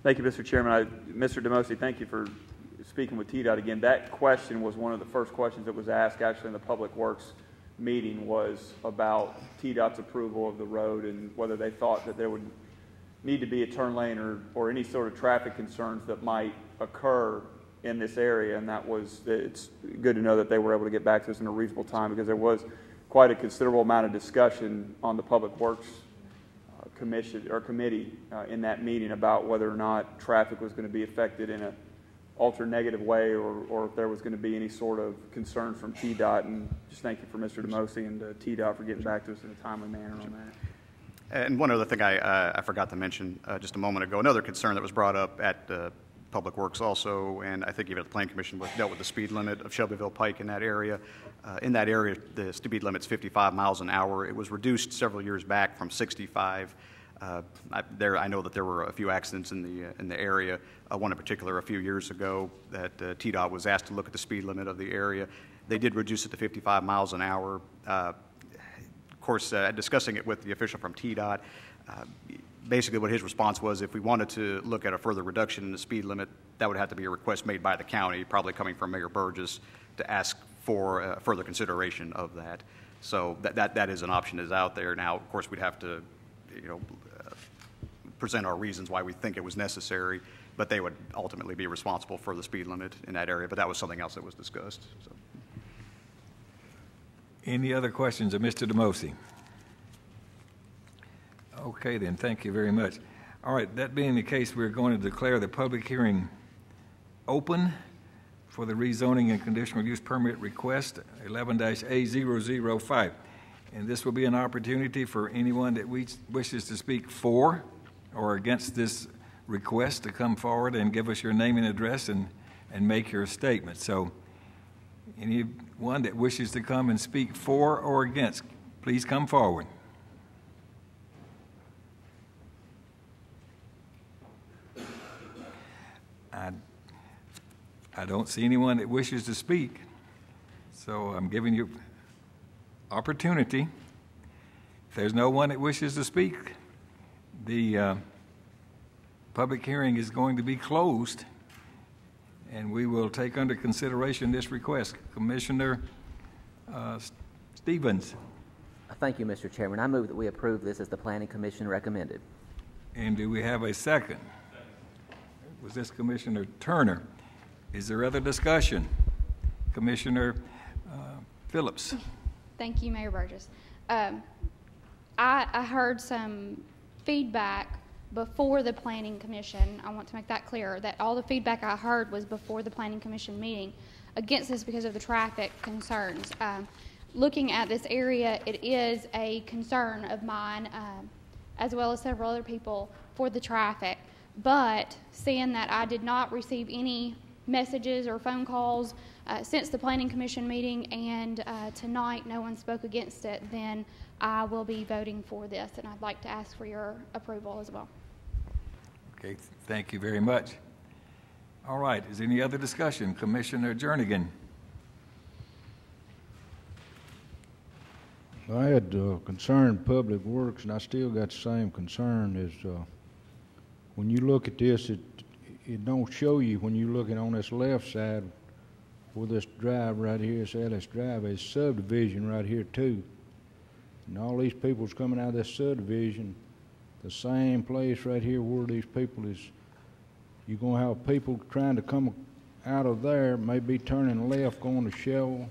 Thank you, Mr. Chairman. Mr. Demosi, thank you for speaking with TDOT again. That question was one of the first questions that was asked actually in the Public Works meeting, was about TDOT's approval of the road and whether they thought that there would need to be a turn lane or any sort of traffic concerns that might occur in this area. And it's good to know that they were able to get back to us in a reasonable time, because there was quite a considerable amount of discussion on the Public Works committee in that meeting about whether or not traffic was going to be affected in an ultra negative way, or if there was going to be any sort of concern from TDOT. And just thank you for Mr. Demosi and TDOT for getting back to us in a timely manner on that. And one other thing I forgot to mention just a moment ago, another concern that was brought up at Public Works also, and I think even at the Planning Commission, dealt with the speed limit of Shelbyville Pike in that area. In that area, the speed limit's 55 miles an hour. It was reduced several years back from 65. I know that there were a few accidents in the area. One in particular a few years ago that TDOT was asked to look at the speed limit of the area. They did reduce it to 55 miles an hour. Of course, discussing it with the official from TDOT, basically what his response was, if we wanted to look at a further reduction in the speed limit, that would have to be a request made by the county, probably coming from Mayor Burgess, to ask for further consideration of that. So that is an option that is out there. Now, of course, we'd have to, present our reasons why we think it was necessary, but they would ultimately be responsible for the speed limit in that area. But that was something else that was discussed. So. Any other questions of Mr. Demosi? Okay, then. Thank you very much. All right, that being the case, we're going to declare the public hearing open for the rezoning and conditional use permit request 11-A005. And this will be an opportunity for anyone that wishes to speak for or against this request to come forward and give us your name and address and make your statement. So anyone that wishes to come and speak for or against, please come forward. I don't see anyone that wishes to speak, so I'm giving you opportunity. If there's no one that wishes to speak, the public hearing is going to be closed, and we will take under consideration this request. Commissioner Stevens. Thank you, Mr. Chairman. I move that we approve this as the Planning Commission recommended. And do we have a second? Was this Commissioner Turner? Is there other discussion? Commissioner Phillips. Thank you, Mayor Burgess. I heard some feedback before the Planning Commission. I want to make that clear, that all the feedback I heard was before the Planning Commission meeting against this because of the traffic concerns. Looking at this area, it is a concern of mine, as well as several other people, for the traffic. But seeing that I did not receive any messages or phone calls Since the Planning Commission meeting and tonight no one spoke against it, then I will be voting for this, and I'd like to ask for your approval as well. Okay, thank you very much. All right, is there any other discussion? Commissioner Jernigan. I had concern Public Works, and I still got the same concern. Is when you look at this, it don't show you when you're looking on this left side where this drive right here, it's Ellis Drive, it's subdivision right here too. And all these people's coming out of this subdivision, the same place right here where these people is, you're going to have people trying to come out of there, maybe turning left going to Shell.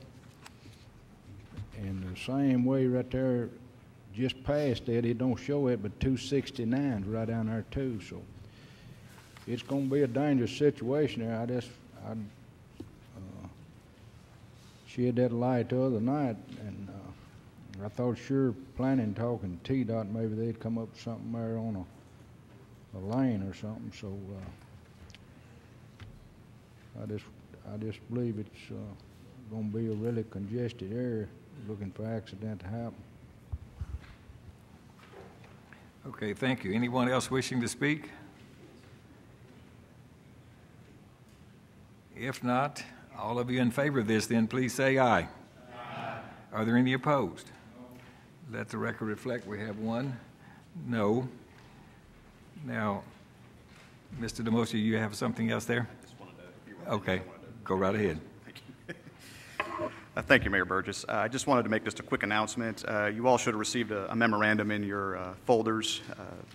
And the same way right there, just past that, it don't show it, but 269's right down there too. So it's going to be a dangerous situation there. I shed that light the other night, and I thought sure planning, talking to TDOT, maybe they'd come up with something there on a lane or something. So I just believe it's going to be a really congested area, looking for accident to happen. Okay, thank you. Anyone else wishing to speak? If not, all of you in favor of this, then please say aye. Aye. Are there any opposed? No. Let the record reflect we have one. No. Now, Mr. DeMosi, you have something else there? Okay, go right ahead. Thank you, Mayor Burgess. I just wanted to make just a quick announcement. You all should have received a memorandum in your folders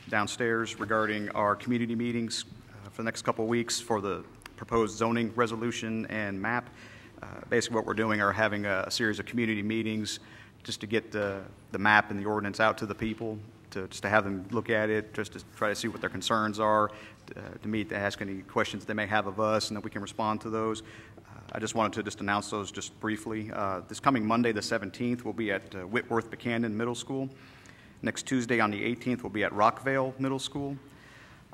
downstairs regarding our community meetings for the next couple of weeks for the proposed zoning resolution and map. Basically what we're doing are having a series of community meetings just to get the map and the ordinance out to the people, just to have them look at it, just to try to see what their concerns are, to ask any questions they may have of us, and then we can respond to those. I just wanted to just announce those just briefly. This coming Monday, the 17th, we'll be at Whitworth Buchanan Middle School. Next Tuesday on the 18th, we'll be at Rockvale Middle School.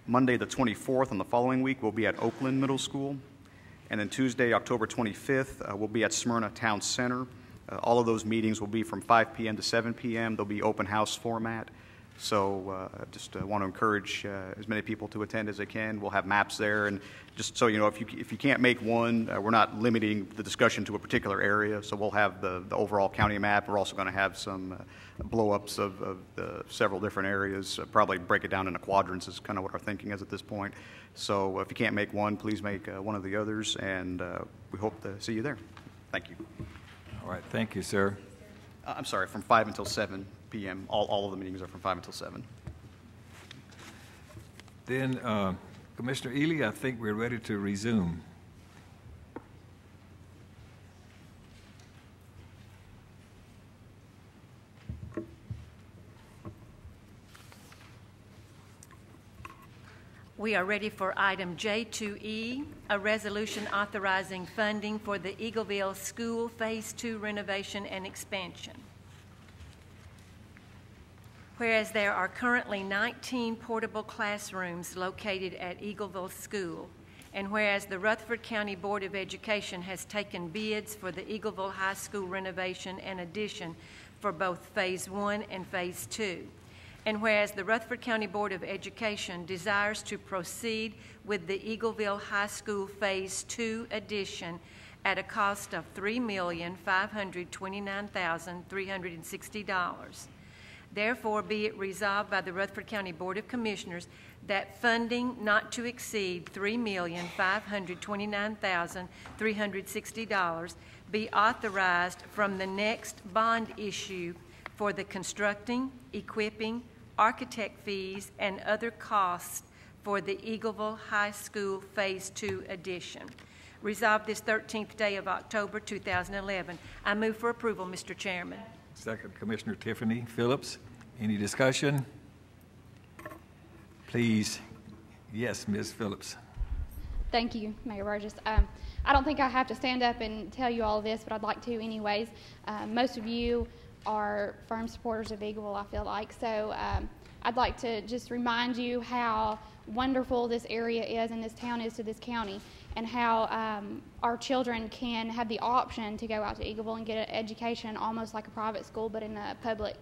Monday, the 24th, on the following week, we'll be at Oakland Middle School. And then Tuesday, October 25th, we'll be at Smyrna Town Center. All of those meetings will be from 5 p.m. to 7 p.m. They'll be open house format. So just want to encourage as many people to attend as they can. We'll have maps there, and just so you know, if you can't make one, we're not limiting the discussion to a particular area. So we'll have the overall county map. We're also going to have some blow-ups of the several different areas. Probably break it down into quadrants is kind of what our thinking is at this point. So if you can't make one, please make one of the others, and we hope to see you there. Thank you. All right, thank you, sir. I'm sorry, from 5 until 7 p.m. All of the meetings are from 5 until 7. Then, Commissioner Ely, I think we're ready to resume. We are ready for item J2E, a resolution authorizing funding for the Eagleville School Phase 2 renovation and expansion. Whereas there are currently 19 portable classrooms located at Eagleville School, and whereas the Rutherford County Board of Education has taken bids for the Eagleville High School renovation and addition for both Phase 1 and Phase 2, and whereas the Rutherford County Board of Education desires to proceed with the Eagleville High School Phase 2 addition at a cost of $3,529,360. Therefore, be it resolved by the Rutherford County Board of Commissioners that funding not to exceed $3,529,360 be authorized from the next bond issue for the constructing, equipping, architect fees, and other costs for the Eagleville High School Phase 2 addition. Resolved this 13th day of October 2011. I move for approval, Mr. Chairman. Second, Commissioner Tiffany Phillips. Any discussion? Please. Yes, Ms. Phillips. Thank you, Mayor Burgess. I don't think I have to stand up and tell you all this, but I'd like to anyways. Most of you are firm supporters of Eagleville, I feel like. So I'd like to just remind you how wonderful this area is and this town is to this county. and how our children can have the option to go out to Eagleville and get an education almost like a private school, but in a public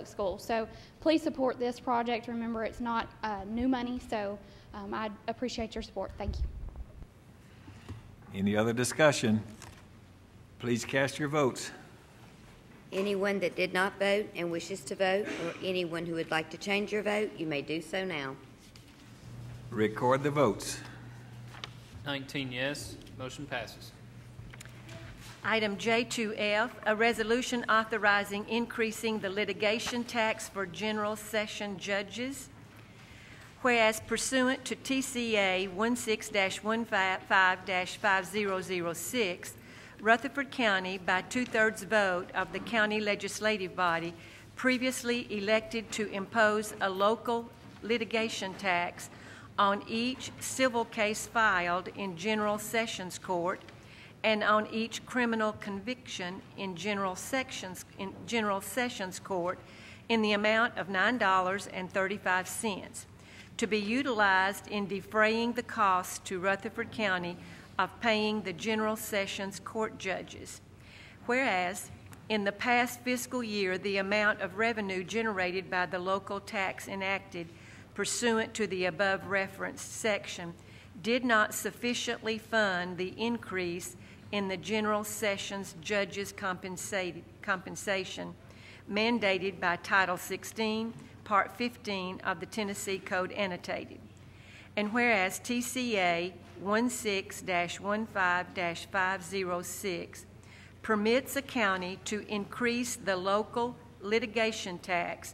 school. So please support this project. Remember, it's not new money, so I appreciate your support. Thank you. Any other discussion? Please cast your votes. Anyone that did not vote and wishes to vote, or anyone who would like to change your vote, you may do so now. Record the votes. 19 yes, motion passes. Item J2F, a resolution authorizing increasing the litigation tax for general session judges. Whereas pursuant to TCA 16-155-5006, Rutherford County, by 2/3 vote of the county legislative body, previously elected to impose a local litigation tax on each civil case filed in General Sessions Court and on each criminal conviction in General Sessions Court in the amount of $9.35 to be utilized in defraying the cost to Rutherford County of paying the General Sessions Court judges. Whereas in the past fiscal year, the amount of revenue generated by the local tax enacted pursuant to the above referenced section did not sufficiently fund the increase in the General Sessions judges' compensation mandated by Title 16, Part 15 of the Tennessee Code Annotated. And whereas TCA 16-15-506 permits a county to increase the local litigation tax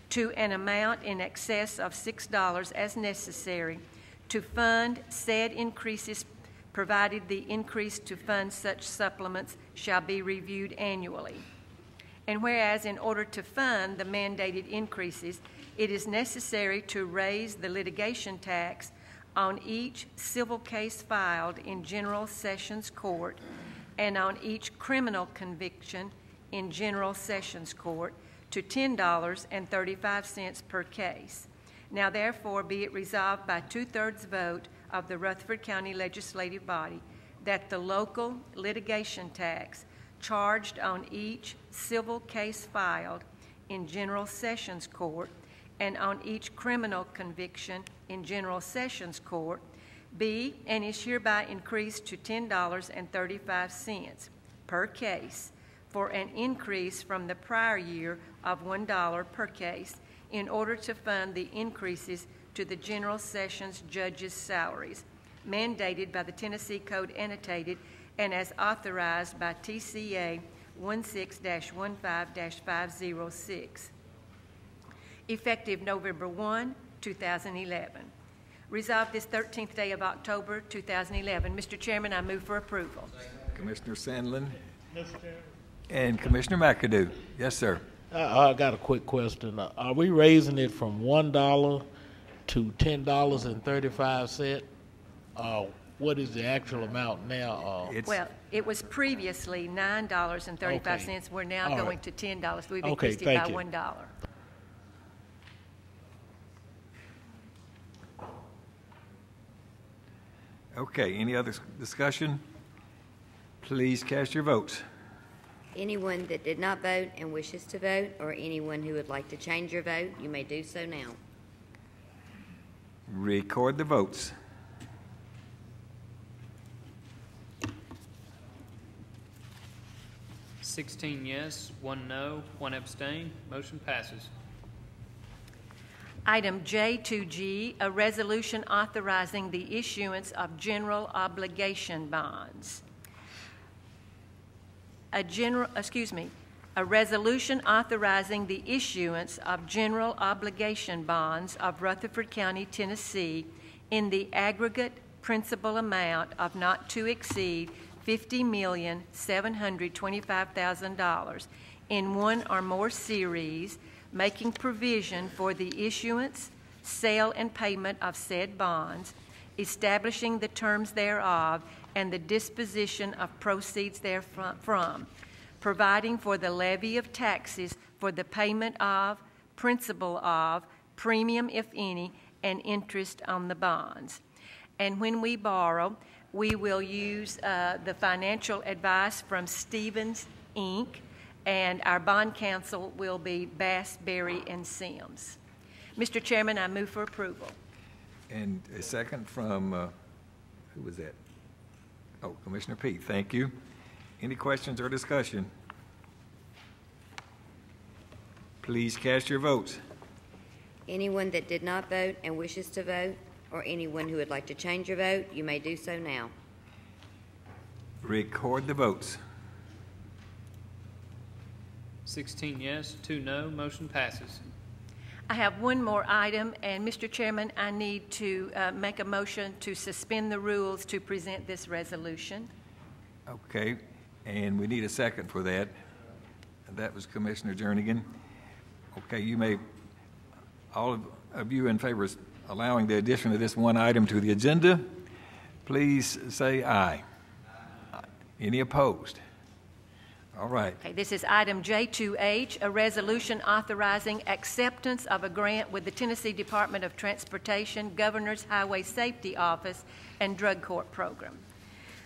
to an amount in excess of $6 as necessary to fund said increases, provided the increase to fund such supplements shall be reviewed annually. And whereas in order to fund the mandated increases, it is necessary to raise the litigation tax on each civil case filed in General Sessions Court and on each criminal conviction in General Sessions Court to $10.35 per case. Now therefore be it resolved by 2/3 vote of the Rutherford County Legislative Body that the local litigation tax charged on each civil case filed in General Sessions Court and on each criminal conviction in General Sessions Court be and is hereby increased to $10.35 per case for an increase from the prior year of $1 per case in order to fund the increases to the General Sessions judges' salaries mandated by the Tennessee Code Annotated and as authorized by TCA 16-15-506. Effective November 1, 2011. Resolved this 13th day of October, 2011. Mr. Chairman, I move for approval. Commissioner Sandlin and Commissioner McAdoo. Yes, sir. I got a quick question. Are we raising it from $1 to $10.35? What is the actual amount now? Well, it was previously $9.35. Okay. We're now going to $10. We've increased it by $1. Okay, any other discussion? Please cast your votes. Anyone that did not vote and wishes to vote, or anyone who would like to change your vote, you may do so now. Record the votes. $16 yes, 1 no, 1 abstain. Motion passes. Item J2G, a resolution authorizing the issuance of general obligation bonds. A resolution authorizing the issuance of general obligation bonds of Rutherford County, Tennessee, in the aggregate principal amount of not to exceed $50,725,000 in one or more series, making provision for the issuance, sale, and payment of said bonds, establishing the terms thereof and the disposition of proceeds therefrom, providing for the levy of taxes for the payment of, principal of, premium, if any, and interest on the bonds. And when we borrow, we will use the financial advice from Stevens, Inc., and our bond counsel will be Bass, Berry, and Sims. Mr. Chairman, I move for approval. And a second from, who was that? Oh, Commissioner Pete, thank you. Any questions or discussion? Please cast your votes. Anyone that did not vote and wishes to vote, or anyone who would like to change your vote, you may do so now. Record the votes. 16 yes, 2 no, motion passes. I have one more item, and Mr. Chairman, I need to make a motion to suspend the rules to present this resolution. Okay, and we need a second for that. That was Commissioner Jernigan. Okay, you may, all of you in favor of allowing the addition of this one item to the agenda, please say aye. Any opposed? All right. Okay, this is item J2H, a resolution authorizing acceptance of a grant with the Tennessee Department of Transportation, Governor's Highway Safety Office, and Drug Court Program.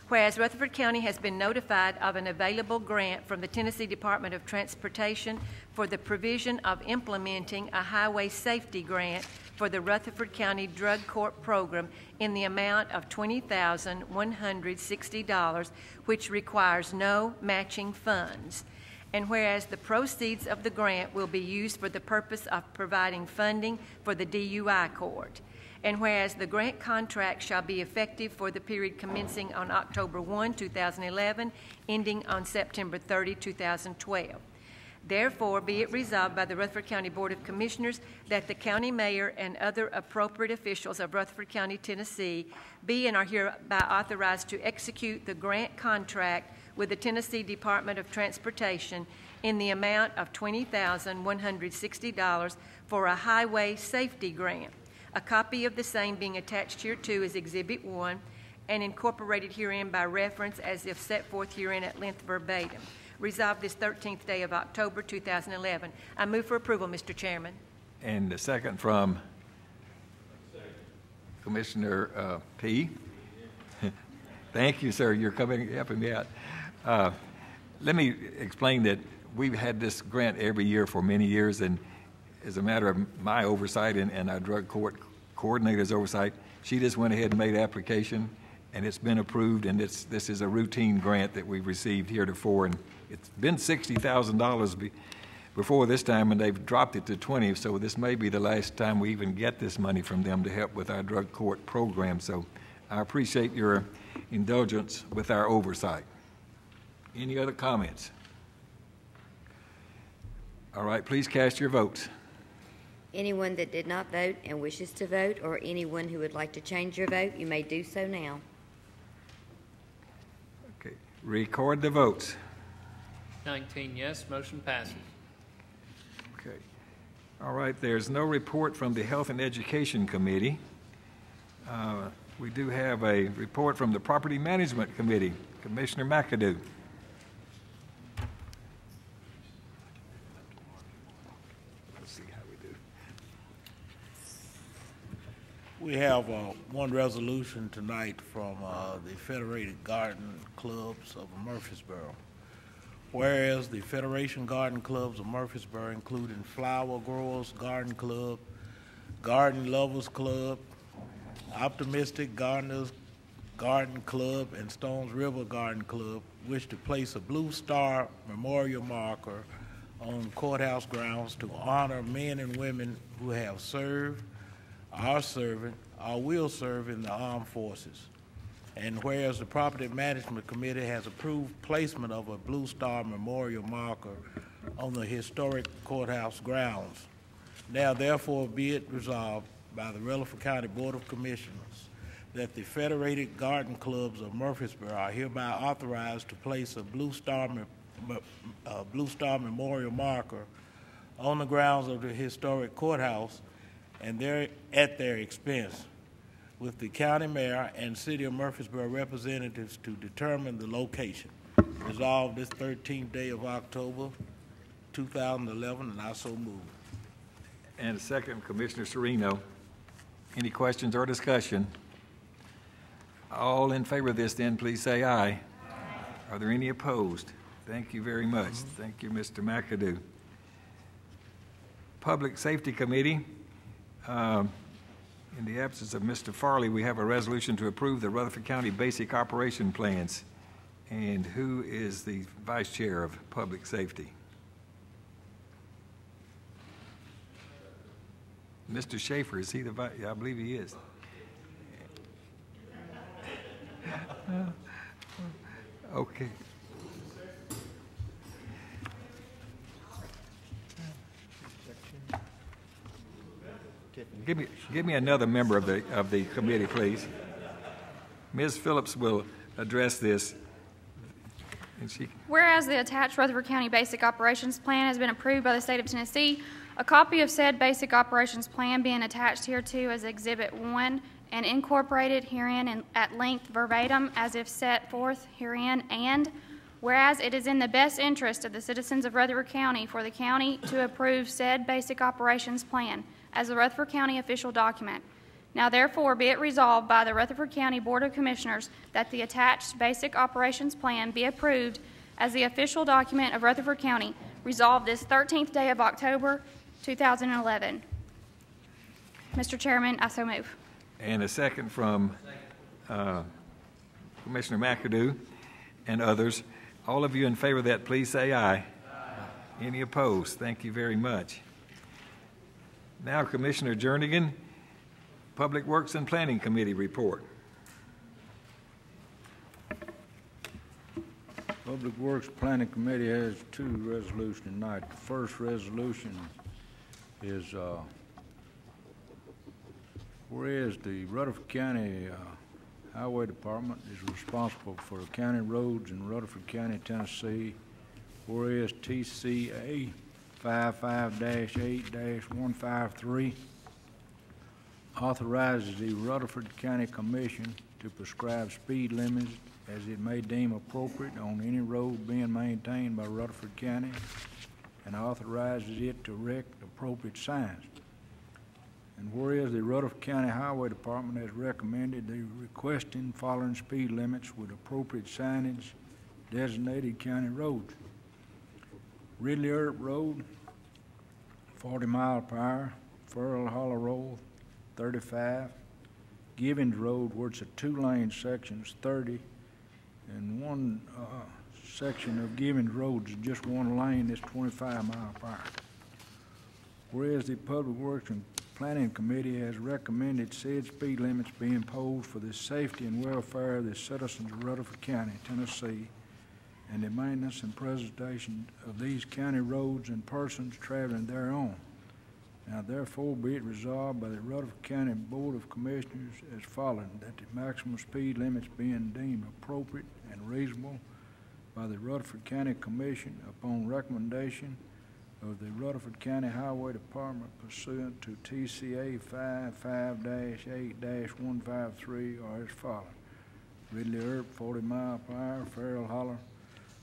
Whereas Rutherford County has been notified of an available grant from the Tennessee Department of Transportation for the provision of implementing a highway safety grant for the Rutherford County Drug Court Program in the amount of $20,160, which requires no matching funds. And whereas the proceeds of the grant will be used for the purpose of providing funding for the DUI court. And whereas the grant contract shall be effective for the period commencing on October 1, 2011, ending on September 30, 2012. Therefore, be it resolved by the Rutherford County Board of Commissioners that the county mayor and other appropriate officials of Rutherford County, Tennessee, be and are hereby authorized to execute the grant contract with the Tennessee Department of Transportation in the amount of $20,160 for a highway safety grant. A copy of the same being attached hereto is Exhibit 1 and incorporated herein by reference as if set forth herein at length verbatim. Resolved this 13th day of October, 2011. I move for approval, Mr. Chairman. And a second from Commissioner P. Thank you, sir. You're helping me out. Let me explain that we've had this grant every year for many years, and as a matter of my oversight and our drug court coordinator's oversight, she just went ahead and made application, and it's been approved, and this is a routine grant that we've received heretofore, and it's been $60,000 before this time, and they've dropped it to $20,000, so this may be the last time we even get this money from them to help with our drug court program. So I appreciate your indulgence with our oversight. Any other comments? All right, please cast your votes. Anyone that did not vote and wishes to vote, or anyone who would like to change your vote, you may do so now. Okay, record the votes. 19 yes, motion passes. Okay. All right, there's no report from the Health and Education Committee. We do have a report from the Property Management Committee. Commissioner McAdoo. We have one resolution tonight from the Federated Garden Clubs of Murfreesboro. Whereas the Federation Garden Clubs of Murfreesboro, including Flower Growers Garden Club, Garden Lovers Club, Optimistic Gardeners Garden Club, and Stones River Garden Club, wish to place a Blue Star Memorial marker on courthouse grounds to honor men and women who have served, are serving, or will serve in the armed forces. And whereas the Property Management Committee has approved placement of a Blue Star Memorial marker on the historic courthouse grounds, now therefore be it resolved by the Rutherford County Board of Commissioners that the Federated Garden Clubs of Murfreesboro are hereby authorized to place a Blue Star Memorial marker on the grounds of the historic courthouse and at their expense, with the county mayor and city of Murfreesboro representatives to determine the location. Resolved this 13th day of October, 2011, and I so move. And a second, Commissioner Serino. Any questions or discussion? All in favor of this then, please say aye. Are there any opposed? Thank you very much. Thank you, Mr. McAdoo. Public Safety Committee, in the absence of Mr. Farley, we have a resolution to approve the Rutherford County Basic Operation Plans. And who is the Vice Chair of Public Safety? Mr. Schaefer, is he the vice? I believe he is. Okay. Give me another member of the committee, please. Ms. Phillips will address this. And whereas the attached Rutherford County Basic Operations Plan has been approved by the state of Tennessee, a copy of said Basic Operations Plan being attached hereto as Exhibit 1 and incorporated herein at length verbatim as if set forth herein, and whereas it is in the best interest of the citizens of Rutherford County for the county to approve said Basic Operations Plan as the Rutherford County official document. Now therefore be it resolved by the Rutherford County Board of Commissioners that the attached Basic Operations Plan be approved as the official document of Rutherford County, resolved this 13th day of October, 2011. Mr. Chairman, I so move. And a second from Commissioner McAdoo and others. All of you in favor of that, please say aye. Aye. Any opposed? Thank you very much. Now, Commissioner Jernigan, Public Works and Planning Committee report. Public Works Planning Committee has two resolutions tonight. The first resolution is whereas the Rutherford County Highway Department is responsible for the county roads in Rutherford County, Tennessee, whereas TCA 55-8-153 authorizes the Rutherford County Commission to prescribe speed limits as it may deem appropriate on any road being maintained by Rutherford County, and authorizes it to erect appropriate signs. And whereas the Rutherford County Highway Department has recommended the requesting following speed limits with appropriate signage designated county roads: Ridley Earp Road, 40 miles per hour; Furl Hollow Road, 35; Givens Road, where it's a two-lane section, is 30, and one section of Givens Road is just one lane, is 25 miles per hour. Whereas the Public Works and Planning Committee has recommended said speed limits be imposed for the safety and welfare of the citizens of Rutherford County, Tennessee, and the maintenance and preservation of these county roads and persons traveling thereon. Now therefore be it resolved by the Rutherford County Board of Commissioners as following: that the maximum speed limits being deemed appropriate and reasonable by the Rutherford County Commission upon recommendation of the Rutherford County Highway Department pursuant to TCA 55-8-153 are as follows: Ridley Earp, 40 miles per hour; Farrell Holler,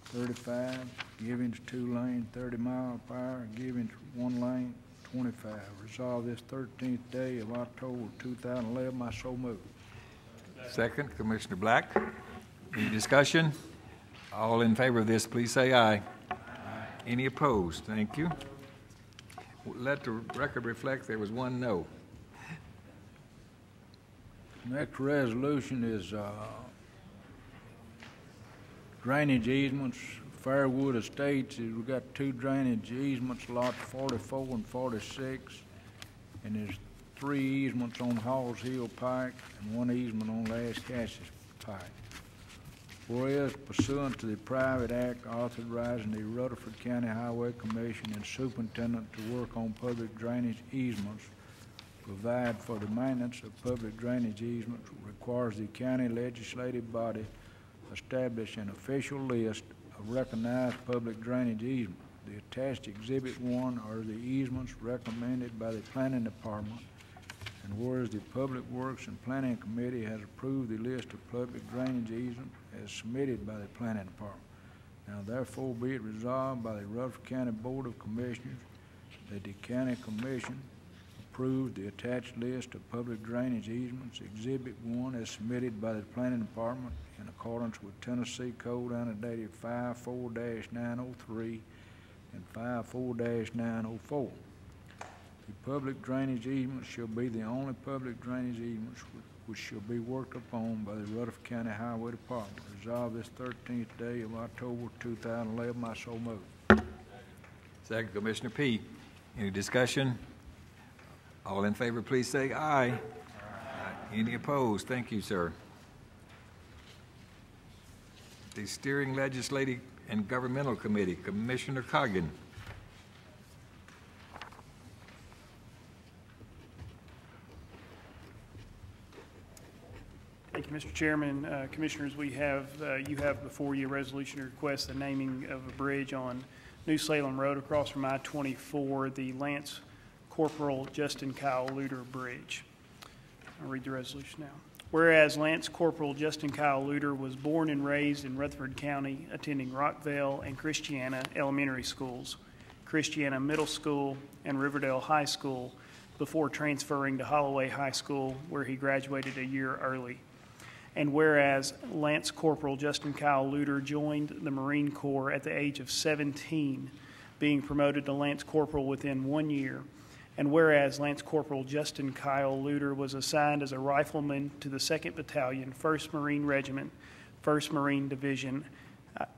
35; Givens 2 lane, 30 miles per hour; Givens 1 lane, 25. Resolved this 13th day of October 2011. I so move. Second, Commissioner Black. Any discussion? All in favor of this, please say aye. Aye. Any opposed? Thank you. Let the record reflect there was one no. Next resolution is drainage easements. Fairwood Estates, we've got two drainage easements, lots 44 and 46, and there's 3 easements on Halls Hill Pike and 1 easement on Last Cassius Pike. Whereas pursuant to the private act authorizing the Rutherford County Highway Commission and superintendent to work on public drainage easements, provide for the maintenance of public drainage easements, requires the county legislative body establish an official list of recognized public drainage easements. The attached Exhibit 1 are the easements recommended by the Planning Department, and whereas the Public Works and Planning Committee has approved the list of public drainage easements as submitted by the Planning Department. Now therefore be it resolved by the Rutherford County Board of Commissioners that the County Commission approves the attached list of public drainage easements, Exhibit 1, as submitted by the Planning Department in accordance with Tennessee Code annotated 54-903 and 54-904. The public drainage easements shall be the only public drainage easements which shall be worked upon by the Rutherford County Highway Department. Resolved this 13th day of October 2011. I so move. Second, Commissioner P. Any discussion? All in favor, please say aye. Aye. Any opposed? Thank you, sir. The Steering Legislative and Governmental Committee, Commissioner Coggin. Thank you, Mr. Chairman. Commissioners, you have before you a resolution to request the naming of a bridge on New Salem Road across from I-24, the Lance Corporal Justin Kyle Luter Bridge. I'll read the resolution now. Whereas Lance Corporal Justin Kyle Luter was born and raised in Rutherford County, attending Rockvale and Christiana Elementary Schools, Christiana Middle School, and Riverdale High School before transferring to Holloway High School, where he graduated a year early. And whereas Lance Corporal Justin Kyle Luter joined the Marine Corps at the age of 17, being promoted to Lance Corporal within 1 year. And whereas Lance Corporal Justin Kyle Luter was assigned as a rifleman to the 2nd Battalion, 1st Marine Regiment, 1st Marine Division,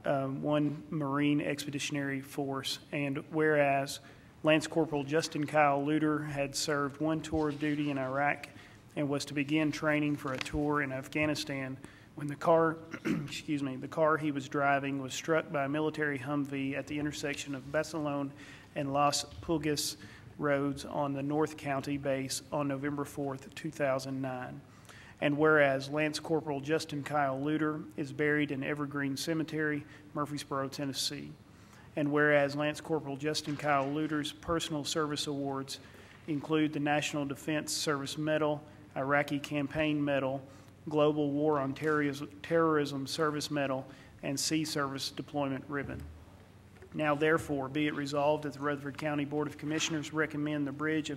1 Marine Expeditionary Force. And whereas Lance Corporal Justin Kyle Luter had served 1 tour of duty in Iraq and was to begin training for a tour in Afghanistan when the car, the car he was driving was struck by a military Humvee at the intersection of Barcelona and Las Pulgas roads on the North County base on November 4th, 2009. And whereas Lance Corporal Justin Kyle Luter is buried in Evergreen Cemetery, Murfreesboro, Tennessee. And whereas Lance Corporal Justin Kyle Luter's personal service awards include the National Defense Service Medal, Iraqi Campaign Medal, Global War on Terrorism Service Medal, and Sea Service Deployment Ribbon. Now, therefore, be it resolved that the Rutherford County Board of Commissioners recommend the bridge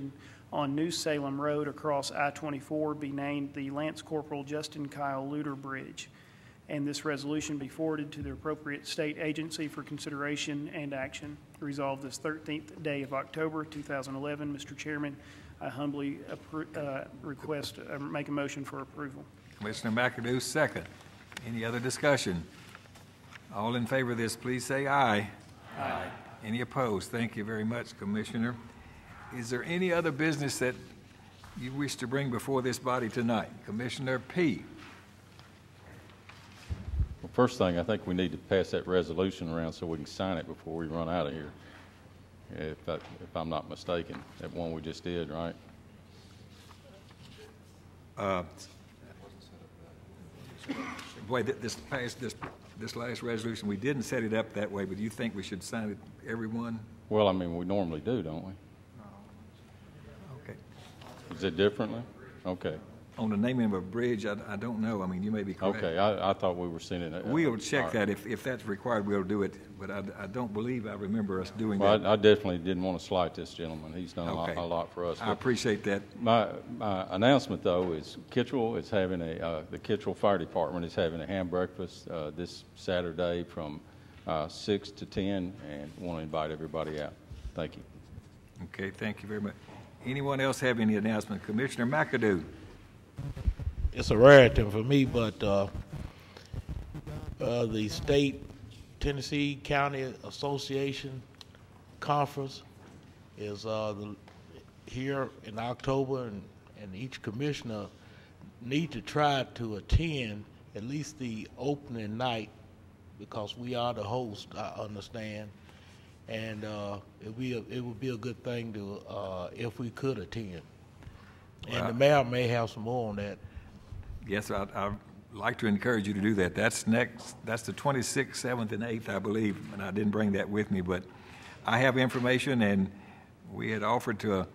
on New Salem Road across I-24 be named the Lance Corporal Justin Kyle Luter Bridge, and this resolution be forwarded to the appropriate state agency for consideration and action. Resolved this 13th day of October 2011. Mr. Chairman, I humbly make a motion for approval. Commissioner McAdoo, second. Any other discussion? All in favor of this, please say aye. Aye. Any opposed? Thank you very much, Commissioner. Is there any other business that you wish to bring before this body tonight? Commissioner P. Well, first thing, I think we need to pass that resolution around so we can sign it before we run out of here. If I'm not mistaken, that one we just did, right? Wait, this last resolution, we didn't set it up that way, but do you think we should sign it, everyone? Well, I mean, we normally do, don't we? Okay. Is it differently? Okay. On the naming of a bridge, I don't know. I mean, you may be correct. Okay, I thought we were sending it. We'll check that. If that's required, we'll do it. But I don't believe I remember us doing that. That. I definitely didn't want to slight this gentleman. He's done a lot for us. I appreciate that. My announcement, though, is Kittrell is having the Kittrell Fire Department is having a ham breakfast this Saturday from 6 to 10, and want to invite everybody out. Thank you. Okay, thank you very much. Anyone else have any announcement? Commissioner McAdoo. It's a rarity for me, but the state Tennessee County Association conference is here in October, and each commissioner need to try to attend at least the opening night, because we are the host, I understand, and it would be a good thing to if we could attend. And the mayor may have some more on that. Yes, I'd like to encourage you to do that. That's the 26th, 7th, and 8th, I believe, and I didn't bring that with me, but I have information, and we had offered to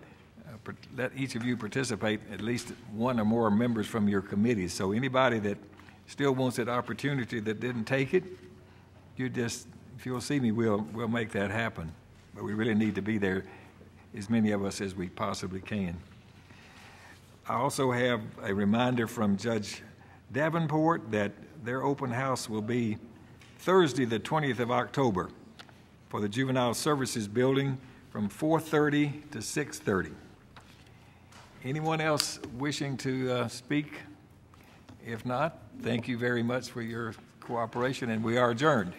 let each of you participate, at least one or more members from your committees. So anybody that still wants that opportunity that didn't take it, if you'll see me, we'll make that happen. But we really need to be there, as many of us as we possibly can. I also have a reminder from Judge Davenport that their open house will be Thursday, the 20th of October, for the Juvenile Services Building from 4:30 to 6:30. Anyone else wishing to speak? If not, thank you very much for your cooperation, and we are adjourned.